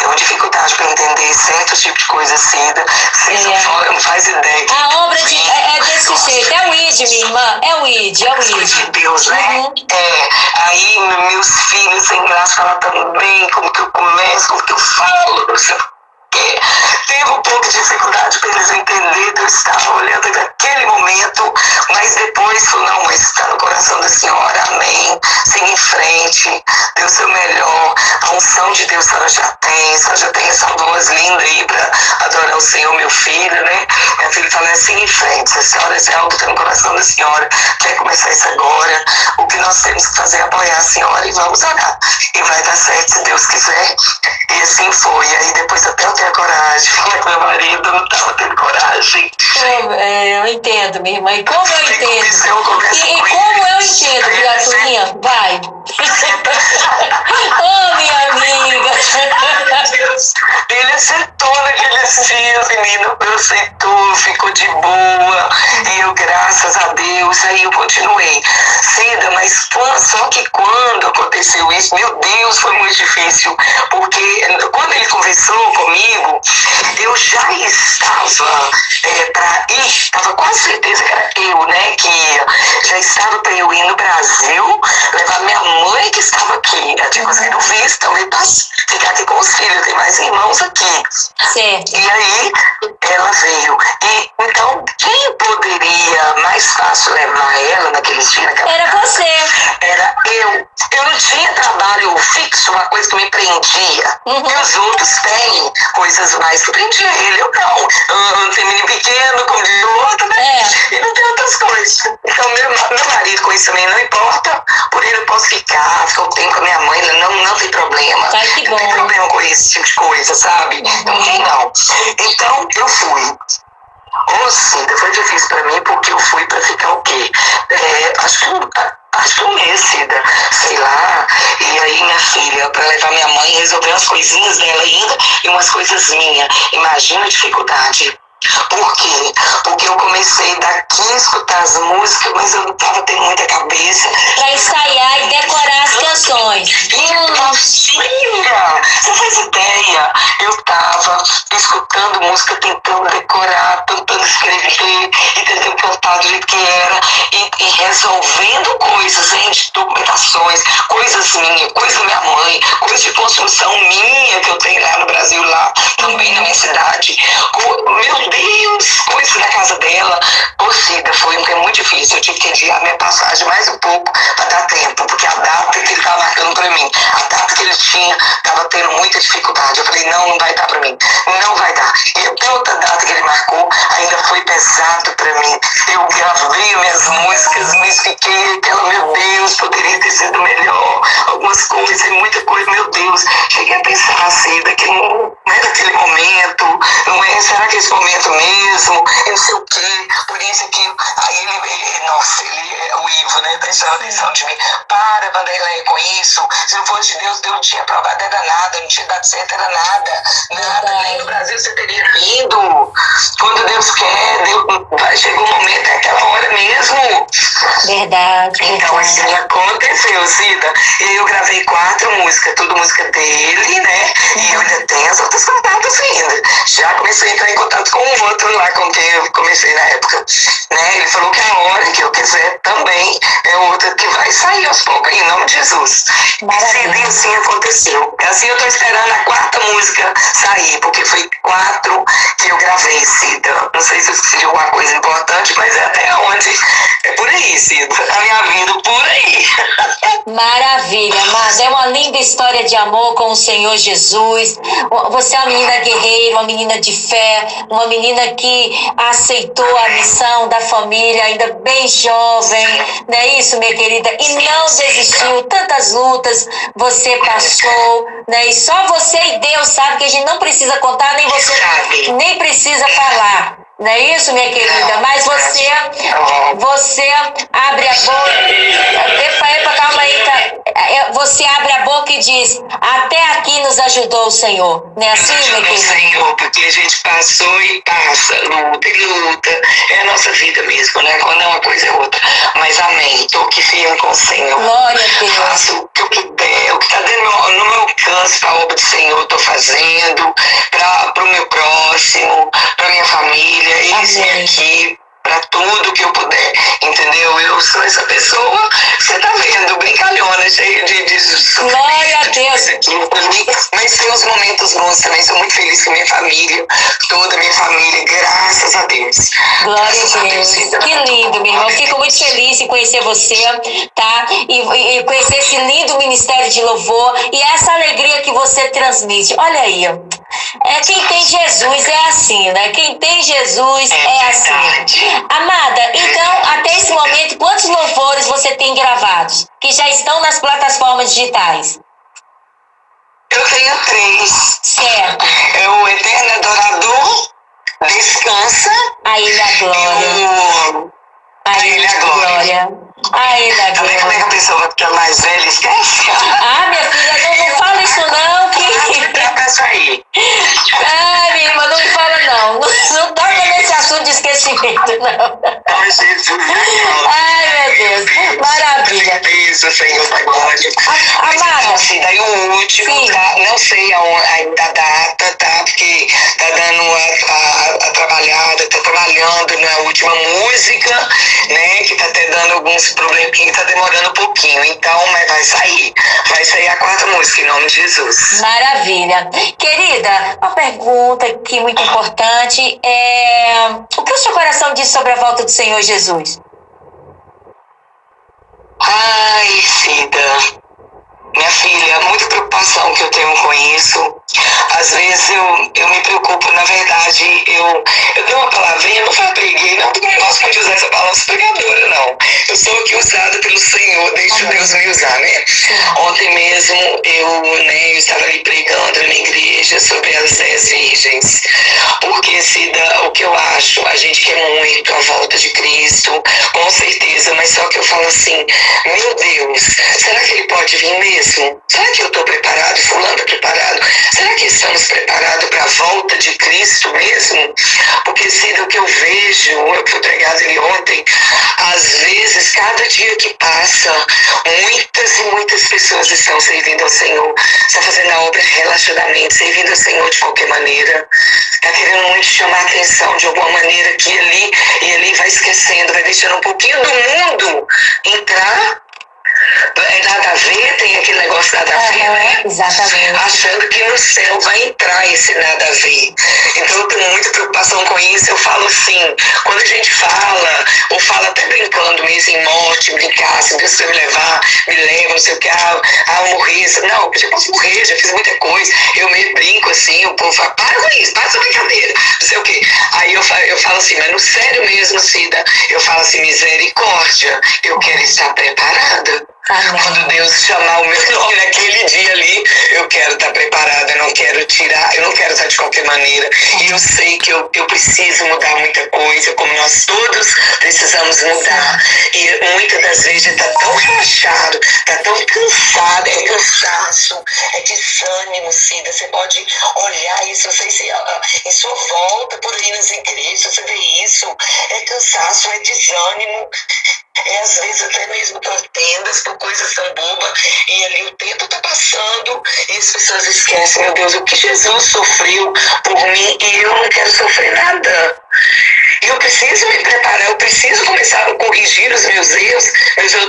uma dificuldade para entender certos tipos de coisa assim, vocês não faz ideia. A obra é desse jeito, é o ID, minha irmã, é o ID. De Deus, né? Aí meus filhos sem graça falam também, como que eu começo, como que eu falo, não sei o quê. Teve um pouco de dificuldade para eles entenderem, eu estava olhando naquele momento, mas depois falou, não, mas está no coração da senhora, amém, siga em frente, dê o seu melhor, a unção de Deus a senhora já tem essa voz linda aí para adorar o Senhor, meu filho, né? Minha filha fala, siga em frente, se a senhora é algo que está no coração da senhora, quer começar isso agora, o que nós temos que fazer é apoiar a senhora e vamos orar, e vai dar certo se Deus quiser, e assim foi, aí depois até eu ter a coragem, meu marido não estava tendo coragem. Eu entendo, minha irmã. E como eu entendo? Como eu entendo, criaturinha? Vai. Oh, minha amiga. Ele acertou naqueles dias, menino. Aceitou, ficou de boa. E eu, graças a Deus, aí eu continuei. Cida, mas só que quando aconteceu isso, meu Deus, foi muito difícil. Porque quando ele conversou comigo, eu já estava estava quase certeza que era eu, né, que ia. Já estava para eu ir no Brasil, levar minha mãe que estava aqui. Eu tinha conseguido visto, também ficar aqui com os filhos, tem mais irmãos aqui. Certo. E aí ela veio. E então, quem poderia mais fácil levar ela naqueles dias? Era você. Era eu. Eu não tinha trabalho fixo, uma coisa que me prendia. E os outros têm coisas mais que prendia ele. Eu não. Eu não tenho menino pequeno, como diz o outro, né? E não tem outras coisas. Então, meu marido com isso também não importa. Por ele eu posso ficar o tempo com a minha mãe, não tem problema. Ai, que bom. Não tem problema com esse tipo de coisa, sabe? Não tem, não. Então, eu fui. Cida, foi difícil pra mim porque eu fui pra ficar o quê? Acho que um mês, Cida, sei lá. E aí minha filha, pra levar minha mãe, resolver umas coisinhas dela ainda e umas coisas minhas. Imagina a dificuldade. Por quê? Porque eu comecei daqui a escutar as músicas, mas eu não estava tendo muita cabeça. Para ensaiar e decorar as canções. Mentira! Você faz ideia? Eu estava escutando música, tentando decorar, tentando escrever e tentando cantar do jeito que era e resolvendo coisas, hein, de documentações, coisas minhas, coisas da minha mãe, coisas de construção minha que eu tenho lá no Brasil, lá também na minha cidade. Meu Deus, coisas na casa dela. Cida, foi muito difícil. Eu tive que adiar minha passagem mais um pouco para dar tempo, porque a data que ele estava marcando para mim, a data que ele tinha, estava tendo muita dificuldade. Eu falei, não vai dar para mim, não vai dar. E até outra data que ele marcou, ainda foi pesado para mim. Eu gravei minhas músicas, mas fiquei aquela, meu Deus, poderia ter sido melhor. Algumas coisas, muita coisa, meu Deus. Cheguei a pensar assim, não é daquele momento, não é, será que é esse momento mesmo? Eu não sei o quê, por isso que aí ele é o Ivo, né? Prestando atenção de mim. Para, Vanderlei, com isso. Se não fosse de Deus não tinha aprovado, era nada, não tinha dado certo, era nada. Nada, nem no Brasil você teria vindo. Quando Deus quer, chegou o momento, é aquela hora mesmo. Verdade. Então, assim, aconteceu, Cida. E eu gravei 4 músicas, tudo música dele, né? E eu ainda tenho as outras contatos ainda. Já comecei a entrar em contato com o outro lá, com quem eu comecei na época. Né? Ele falou que a hora que eu quiser também é outra que vai sair aos poucos, em nome de Jesus. Cida, e assim aconteceu. Assim eu tô esperando a 4ª música sair, porque foi 4 que eu gravei, Cida. Não sei se eu esqueci de alguma coisa importante, mas é até onde. É por aí, Cida. Tá me vindo por aí. Maravilha, mas é uma linda história de amor com o Senhor Jesus. Você é uma menina guerreira, uma menina de fé, uma menina que aceitou a missão da família, ainda bem jovem, não é isso, minha querida? E não desistiu, tantas lutas você passou, né? E só você e Deus sabe que a gente não precisa contar, nem você nem precisa falar. Não é isso, minha querida? Mas você abre a boca. Epa, calma aí. Tá? Você abre a boca e diz: até aqui nos ajudou o Senhor. Não é assim, minha querida? Senhor, porque a gente passou e passa, luta e luta. É a nossa vida mesmo, né? Quando é uma coisa é outra. Mas amém. Estou aqui firme com o Senhor. Glória a Deus. Faço o que eu puder, o que está no meu alcance para a obra do Senhor, estou fazendo, para o meu próximo, para minha família. Eis-me aqui para tudo que eu puder, entendeu? Eu sou essa pessoa que você tá vendo, brincalhona, cheia de glória a Deus. Mas tem os momentos bons também, sou muito feliz com minha família, toda a minha família, graças a Deus. Glória a Deus. Que lindo, meu irmão. Fico muito feliz em conhecer você, tá? E conhecer esse lindo ministério de louvor e essa alegria que você transmite. Olha aí, quem tem Jesus é assim, né? Quem tem Jesus é assim. Amada, então, até esse momento, quantos louvores você tem gravados? Que já estão nas plataformas digitais? Eu tenho 3. Certo. É o Eterno Adorador, Descansa. A Ele a Glória. A Ele a Glória. A Ele a Glória. Como é que a pessoa que é mais velha esquece? Minha filha, não fala isso não, que... aí. Minha irmã, não me fala não. Não toca nesse assunto de esquecimento, não. Ai, meu Deus. Maravilha. Isso, Senhor da glória. Amada. Daí o último, tá? Não sei ainda a data, tá? Porque tá dando a trabalhada, tá trabalhando na última música, né? Que tá até dando alguns problemas, que tá demorando um pouquinho. Então, mas vai sair. Vai sair a 4ª música, em nome de Jesus. Maravilha. Querida, uma pergunta aqui muito importante o que o seu coração diz sobre a volta do Senhor Jesus? Ai, Cida, minha filha, muita preocupação que eu tenho com isso. Às vezes eu me preocupo, na verdade, eu dei uma palavrinha, não foi preguei, não, porque eu não gosto muito de usar essa palavra pregadora, não. Eu sou aqui usada pelo Senhor deixa Deus me usar, né? Ontem mesmo eu estava ali pregando na igreja sobre as 10 virgens, porque Cida, o que eu acho, a gente quer muito a volta de Cristo, com certeza, mas só que eu falo assim, meu Deus, será que ele pode vir mesmo? Será que eu estou preparado? Fulano está preparado? Será que estamos preparados para a volta de Cristo mesmo? Porque Cida, o que eu vejo, eu fui pregado ali ontem, às vezes, cada dia que passa, muitas e muitas pessoas estão servindo ao Senhor, estão fazendo a obra relaxadamente, servindo ao Senhor de qualquer maneira, está querendo muito chamar a atenção de alguma maneira que ali e ali vai esquecendo, vai deixando um pouquinho do mundo entrar. É nada a ver, tem aquele negócio nada a ver, né? Exatamente. Achando que no céu vai entrar esse nada a ver. Então eu tenho muita preocupação com isso. Eu falo assim, quando a gente fala, ou fala até brincando mesmo em morte, brincar, se Deus quiser me levar, me leva, não sei o que, eu morrer. Não, eu já posso morrer, já fiz muita coisa. Eu meio brinco assim, o povo fala, para com isso, para essa brincadeira, não sei o que. Aí eu falo assim, mas no sério mesmo, Cida, eu falo assim, misericórdia, eu quero estar preparada. Amém. Quando Deus chamar o meu nome naquele dia ali, eu quero estar preparada, eu não quero tirar, eu não quero estar de qualquer maneira. E eu sei que eu preciso mudar muita coisa, como nós todos precisamos mudar. E muitas das vezes está tão relaxado, está tão cansado, é cansaço, é desânimo, Cida. Você pode olhar isso, não sei se em sua volta por aí nas igrejas, você vê isso. É cansaço, é desânimo. É às vezes até mesmo contendas por coisas tão bobas, e ali o tempo está passando e as pessoas esquecem, meu Deus, o que Jesus sofreu por mim e eu não quero sofrer nada. Eu preciso me preparar, eu preciso começar a corrigir os meus erros.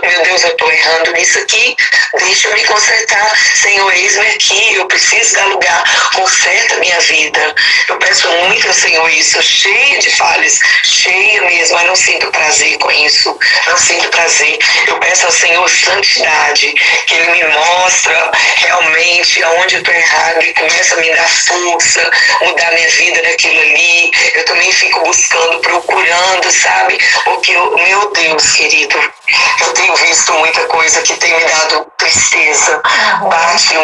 Meu Deus, eu estou errando nisso aqui, deixa eu me consertar. Senhor, eis-me aqui, eu preciso dar lugar, conserta a minha vida. Eu peço muito ao Senhor isso, cheia de falhas, cheia mesmo, mas não sinto prazer com isso, não sinto prazer. Eu peço ao Senhor santidade, que Ele me mostra realmente aonde eu estou errado e começa a me dar força, mudar minha vida naquilo ali. Eu também fico buscando, procurando, sabe? Porque, meu Deus, querido, eu tenho visto muita coisa que tem me dado tristeza. Bate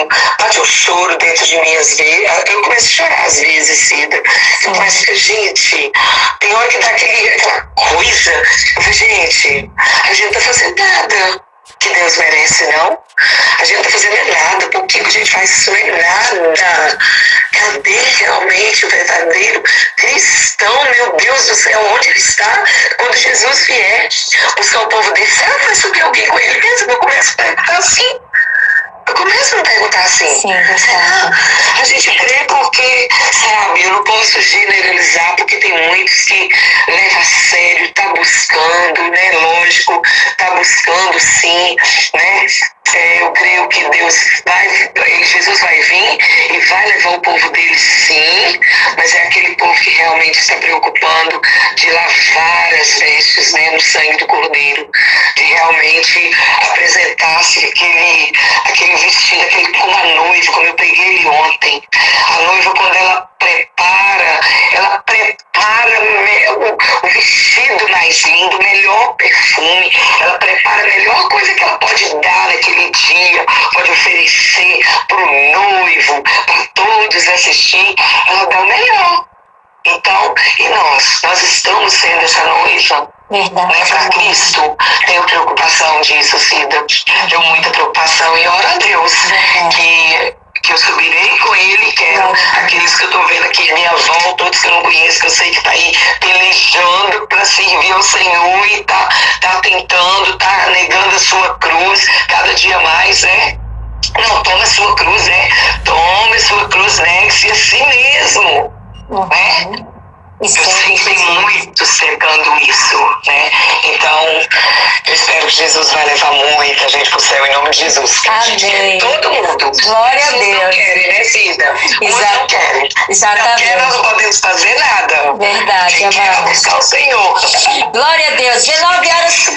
um choro dentro de mim às vezes. Eu começo a chorar às vezes, Cida. Eu começo a ficar, gente, tem hora que dá aquela coisa. Eu falo, gente, a gente tá fazendo nada que Deus merece, não? A gente não tá fazendo nada, por que a gente faz isso? Não é nada. Cadê realmente o verdadeiro cristão? Meu Deus do céu, onde ele está? Quando Jesus vier buscar o povo dele, será que vai subir alguém com ele mesmo? Eu começo a perguntar assim. Eu começo a me perguntar assim, será? A gente crê porque, sabe, eu não posso generalizar, porque tem muitos que levam a sério, tá buscando, né? Lógico, tá buscando sim, né? Eu creio que Jesus vai vir e vai levar o povo dele sim, mas é aquele povo que realmente está preocupando de lavar as vestes, né, no sangue do Cordeiro, de realmente apresentar-se aquele vestido, como a noiva, como eu peguei ele ontem. A noiva, quando ela prepara o vestido mais lindo, o melhor perfume, ela prepara a melhor coisa que ela pode dar naquele dia, pode oferecer para o noivo, para todos assistir, ela dá o melhor. Então, e nós estamos sendo essa noiva. Verdade. Para Cristo, tenho preocupação disso, Cida. Tenho muita preocupação e oro a Deus que eu subirei com Ele, quero aqueles que eu estou vendo aqui, minha avó, todos que eu não conheço, que eu sei que está aí pelejando para servir ao Senhor e tá tentando, tá negando a sua cruz cada dia mais, né? Não, toma a sua cruz, né? Toma a sua cruz, negue-se a si mesmo, né? Eu sei que tem muito cercando isso, né? Então, eu espero que Jesus vai levar muita gente pro céu em nome de Jesus. Amém. Todo mundo. Glória a Deus. Não querem, né, Cida? Muitos não querem. Exatamente. Não querem, nós não podemos fazer nada. Verdade, quem quer buscar o Senhor. Glória a Deus. 19 horas.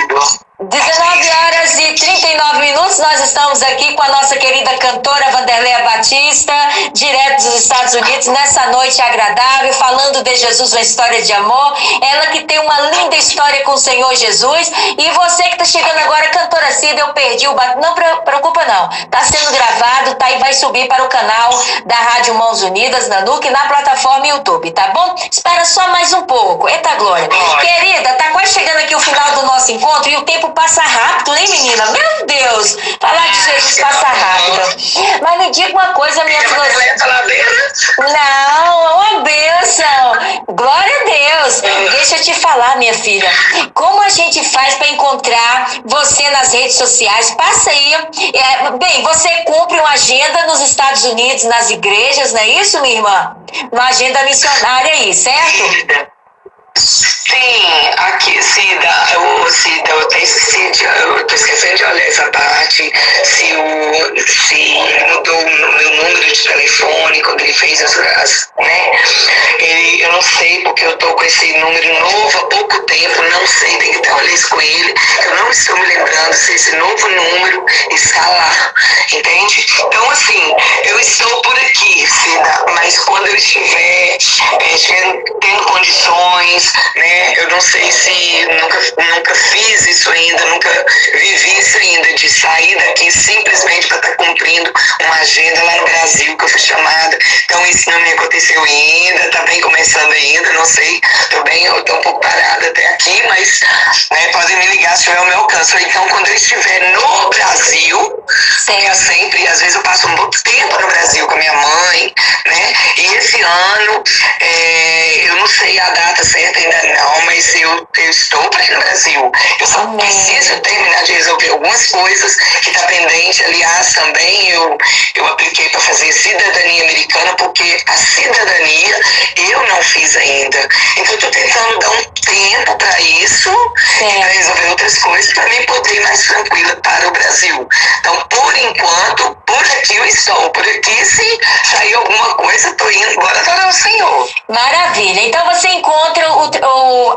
19h39, nós estamos aqui com a nossa querida cantora Vanderleia Batista, direto dos Estados Unidos, nessa noite agradável, falando de Jesus, uma história de amor. Ela que tem uma linda história com o Senhor Jesus. E você que está chegando agora, cantora Cida, eu perdi o bate. Não preocupa não, está sendo gravado, tá? E vai subir para o canal da Rádio Mãos Unidas, na NUC, na plataforma YouTube, tá bom? Espera só mais um pouco. Eita glória. Querida, tá quase chegando aqui o final do nosso encontro e o tempo passa rápido, hein, menina? Meu Deus! Falar de Jesus passa rápido. Mas me diga uma coisa, minha filha. Não, uma bênção. Glória a Deus. Deixa eu te falar, minha filha. Como a gente faz para encontrar você nas redes sociais? Passa aí. Bem, você cumpre uma agenda nos Estados Unidos, nas igrejas, não é isso, minha irmã? Uma agenda missionária aí, certo? Sim, aqui, Cida, eu tô esquecendo de olhar essa parte, se mudou o meu número de telefone quando ele fez né? Eu não sei, porque eu tô com esse número novo há pouco tempo, não sei, tem que até olhar isso com ele, eu não estou me lembrando se esse novo número está lá, entende? Então, assim, eu estou por aqui, Cida, mas quando eu estiver tendo condições, né? Eu não sei se nunca fiz isso ainda, nunca vivi isso ainda, de sair daqui simplesmente para estar cumprindo uma agenda lá no Brasil que eu fui chamada. Então isso não me aconteceu ainda, tá bem começando ainda, não sei, eu tô um pouco parada até aqui, mas né, podem me ligar se tiver ao meu alcance. Então quando eu estiver no Brasil, às vezes eu passo um bom tempo no Brasil com a minha mãe, né? E esse ano, eu não sei a data certa ainda não, mas eu estou para ir no Brasil. Eu só preciso terminar de resolver algumas coisas que está pendente. Aliás, também eu apliquei para fazer cidadania americana, porque a cidadania eu não fiz ainda. Então eu estou tentando dar um tempo para isso, para resolver outras coisas, para mim poder ir mais tranquila para o Brasil. Então, por enquanto, por aqui eu estou. Por aqui, se sair alguma coisa, estou indo embora para o Senhor. Maravilha. Então você encontra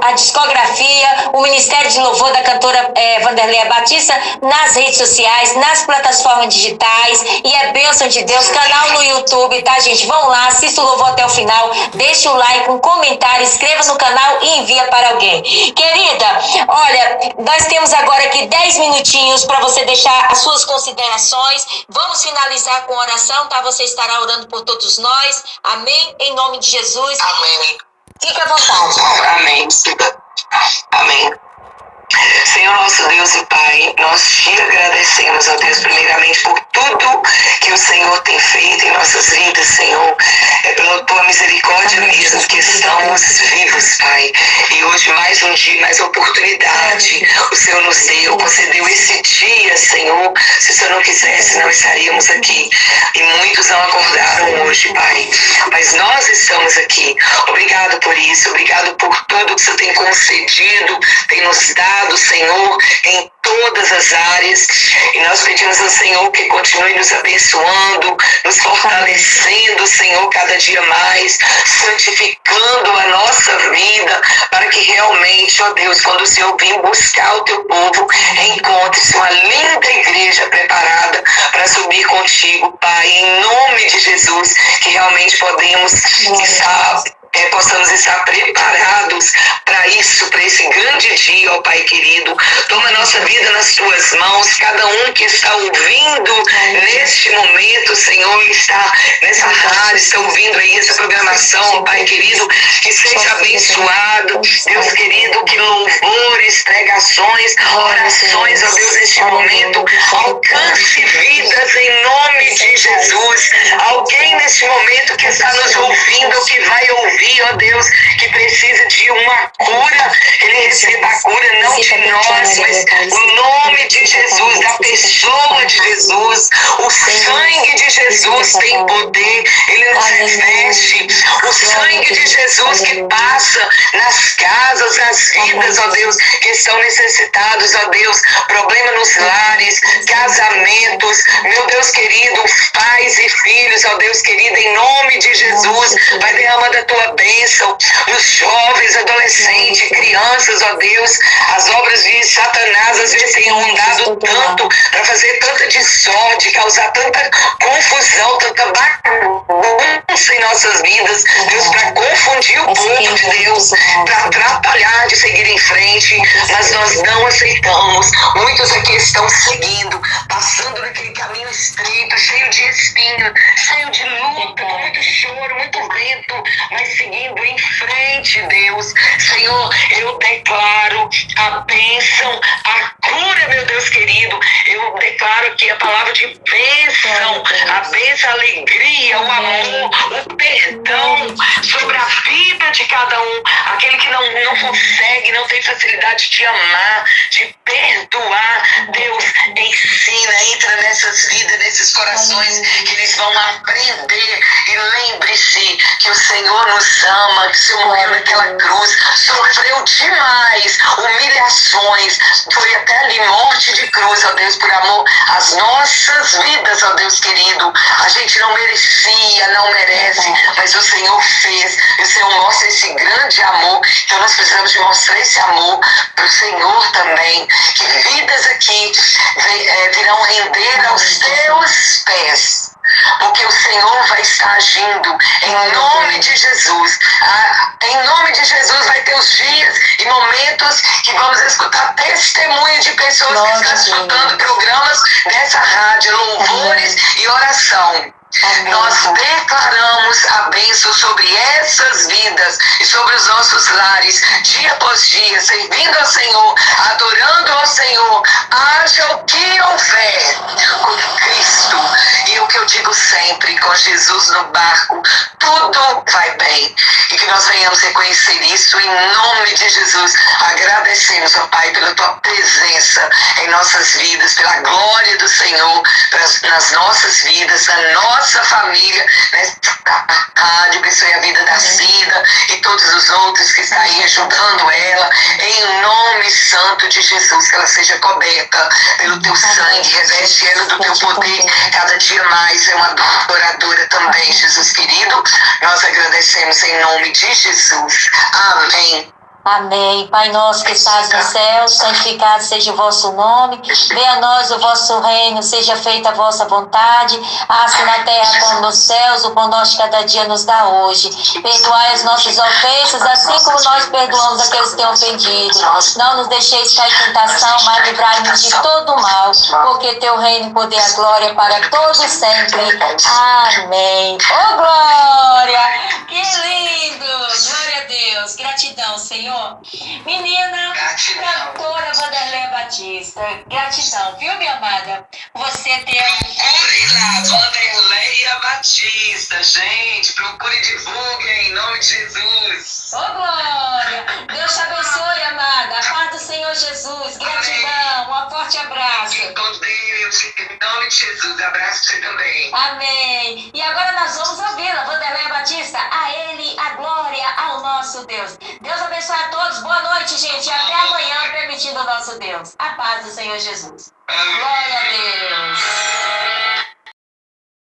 a discografia, o Ministério de Louvor da cantora Vanderleia Batista nas redes sociais, nas plataformas digitais, e é bênção de Deus, canal no YouTube, tá, gente? Vão lá, assista o louvor até o final, deixa o like, um comentário, inscreva no canal e envia para alguém. Querida, olha, nós temos agora aqui 10 minutinhos para você deixar as suas considerações. Vamos finalizar com oração, tá? Você estará orando por todos nós. Amém? Em nome de Jesus. Amém. Fique à vontade. Amém. Amém. Senhor nosso Deus e Pai, nós te agradecemos, ó Deus, primeiramente por tudo que o Senhor tem feito em nossas vidas, Senhor. É pela tua misericórdia mesmo que estamos vivos, Pai. E hoje mais um dia, mais oportunidade o Senhor nos deu, concedeu esse dia, Senhor. Se o Senhor não quisesse, não estaríamos aqui. E muitos não acordaram hoje, Pai. Mas nós estamos aqui. Obrigado por isso, obrigado por tudo que o Senhor tem concedido, tem nos dado, Senhor, em todas as áreas, e nós pedimos ao Senhor que continue nos abençoando, nos fortalecendo, Senhor, cada dia mais, santificando a nossa vida, para que realmente, ó Deus, quando o Senhor vir buscar o teu povo, encontre-se uma linda igreja preparada para subir contigo, Pai, em nome de Jesus, que realmente possamos estar preparados para isso, para esse grande dia, ó Pai querido. Toma a nossa vida nas tuas mãos, cada um que está ouvindo neste momento, Senhor, está nessa rádio, está ouvindo aí essa programação, ó Pai querido, que seja abençoado, Deus querido, que louvores, pregações, orações, ó Deus, neste momento, alcance vidas em nome de Jesus. Alguém neste momento que está nos ouvindo, que vai ouvir, ó Deus, que precisa de uma cura, ele receba a cura não de nós, mas o nome de Jesus, da pessoa de Jesus, o sangue de Jesus tem poder, ele nos reveste, o sangue de Jesus que passa nas casas, nas vidas, ó Deus, que estão necessitados, ó Deus, problema nos lares, casamentos, meu Deus querido, pais e filhos, ó Deus querido, em nome de Jesus, vai derramando a tua bênção nos jovens, adolescentes, crianças, ó Deus. As obras de Satanás às vezes têm andado tanto para fazer tanta desordem, causar tanta confusão, tanta bagunça em nossas vidas, Deus, para confundir o povo de Deus, para atrapalhar de seguir em frente, mas nós não aceitamos. Muitos aqui estão seguindo, passando naquele caminho estreito, cheio de espinho, cheio de luta, com muito choro, muito vento, mas seguindo em frente, Deus. Senhor, eu declaro a bênção, a cura, meu Deus querido. Eu declaro aqui a palavra de bênção, a bênção, a alegria, o amor, o perdão sobre a vida de cada um. Aquele que não consegue, não tem facilidade de amar, de perdoar. Deus, ensina, entra nessas vidas, nesses corações, que eles vão aprender. E lembre-se que o Senhor nos ama, que o Senhor morreu naquela cruz, sofreu demais humilhações, foi até ali morte de cruz, ó Deus, por amor às nossas vidas, ó Deus querido. A gente não merecia, não merece, mas o Senhor fez, e o Senhor mostra esse grande amor. Então nós precisamos de mostrar esse amor para o Senhor também, que vidas aqui virão render aos teus pés, porque o Senhor vai estar agindo em nome de Jesus. Em nome de Jesus vai ter os dias e momentos que vamos escutar testemunho de pessoas que estão escutando programas dessa rádio, louvores e oração. Nós declaramos a bênção sobre essas vidas e sobre os nossos lares, dia após dia, servindo ao Senhor, adorando ao Senhor, haja o que houver com Cristo. E o que eu digo sempre, com Jesus no barco, tudo vai bem. E que nós venhamos reconhecer isso em nome de Jesus. Agradecemos, ó Pai, pela Tua presença em nossas vidas, pela glória do Senhor nas nossas vidas, na nossa família, nessa rádio. Abençoe a vida da Cida e todos os outros que estão aí ajudando ela, em nome santo de Jesus, que ela seja coberta pelo Teu sangue, reveste ela do Teu poder cada dia mais. É uma adoradora também, Jesus querido. Nós agradecemos em nome de Jesus. Amém. Amém. Pai nosso que estás no céu, santificado seja o vosso nome. Venha a nós o vosso reino, seja feita a vossa vontade, assim na terra como nos céus. O pão nosso de cada dia nos dá hoje. Perdoai as nossas ofensas, assim como nós perdoamos aqueles que têm ofendido. Não nos deixeis cair em tentação, mas livrai-nos de todo o mal, porque teu reino, o poder e a glória para todos sempre. Amém. Oh, glória! Que lindo! Glória a Deus. Gratidão, Senhor. Menina, cantora Vanderleia Batista, gratidão, viu, minha amada? Você ter... Procure lá, Vanderleia Batista, gente, procure e divulgue em nome de Jesus. Ô, glória! Deus te abençoe, amada. A paz do Senhor Jesus, gratidão, um forte abraço. Fique com Deus, em nome de Jesus, abraço você também. Amém. E agora nós vamos ouvi-la, Vanderleia Batista, a Ele, a glória ao nosso Deus. Deus abençoe a todos, boa noite, gente, e até amanhã, permitindo o nosso Deus. A paz do Senhor Jesus. Glória a Deus.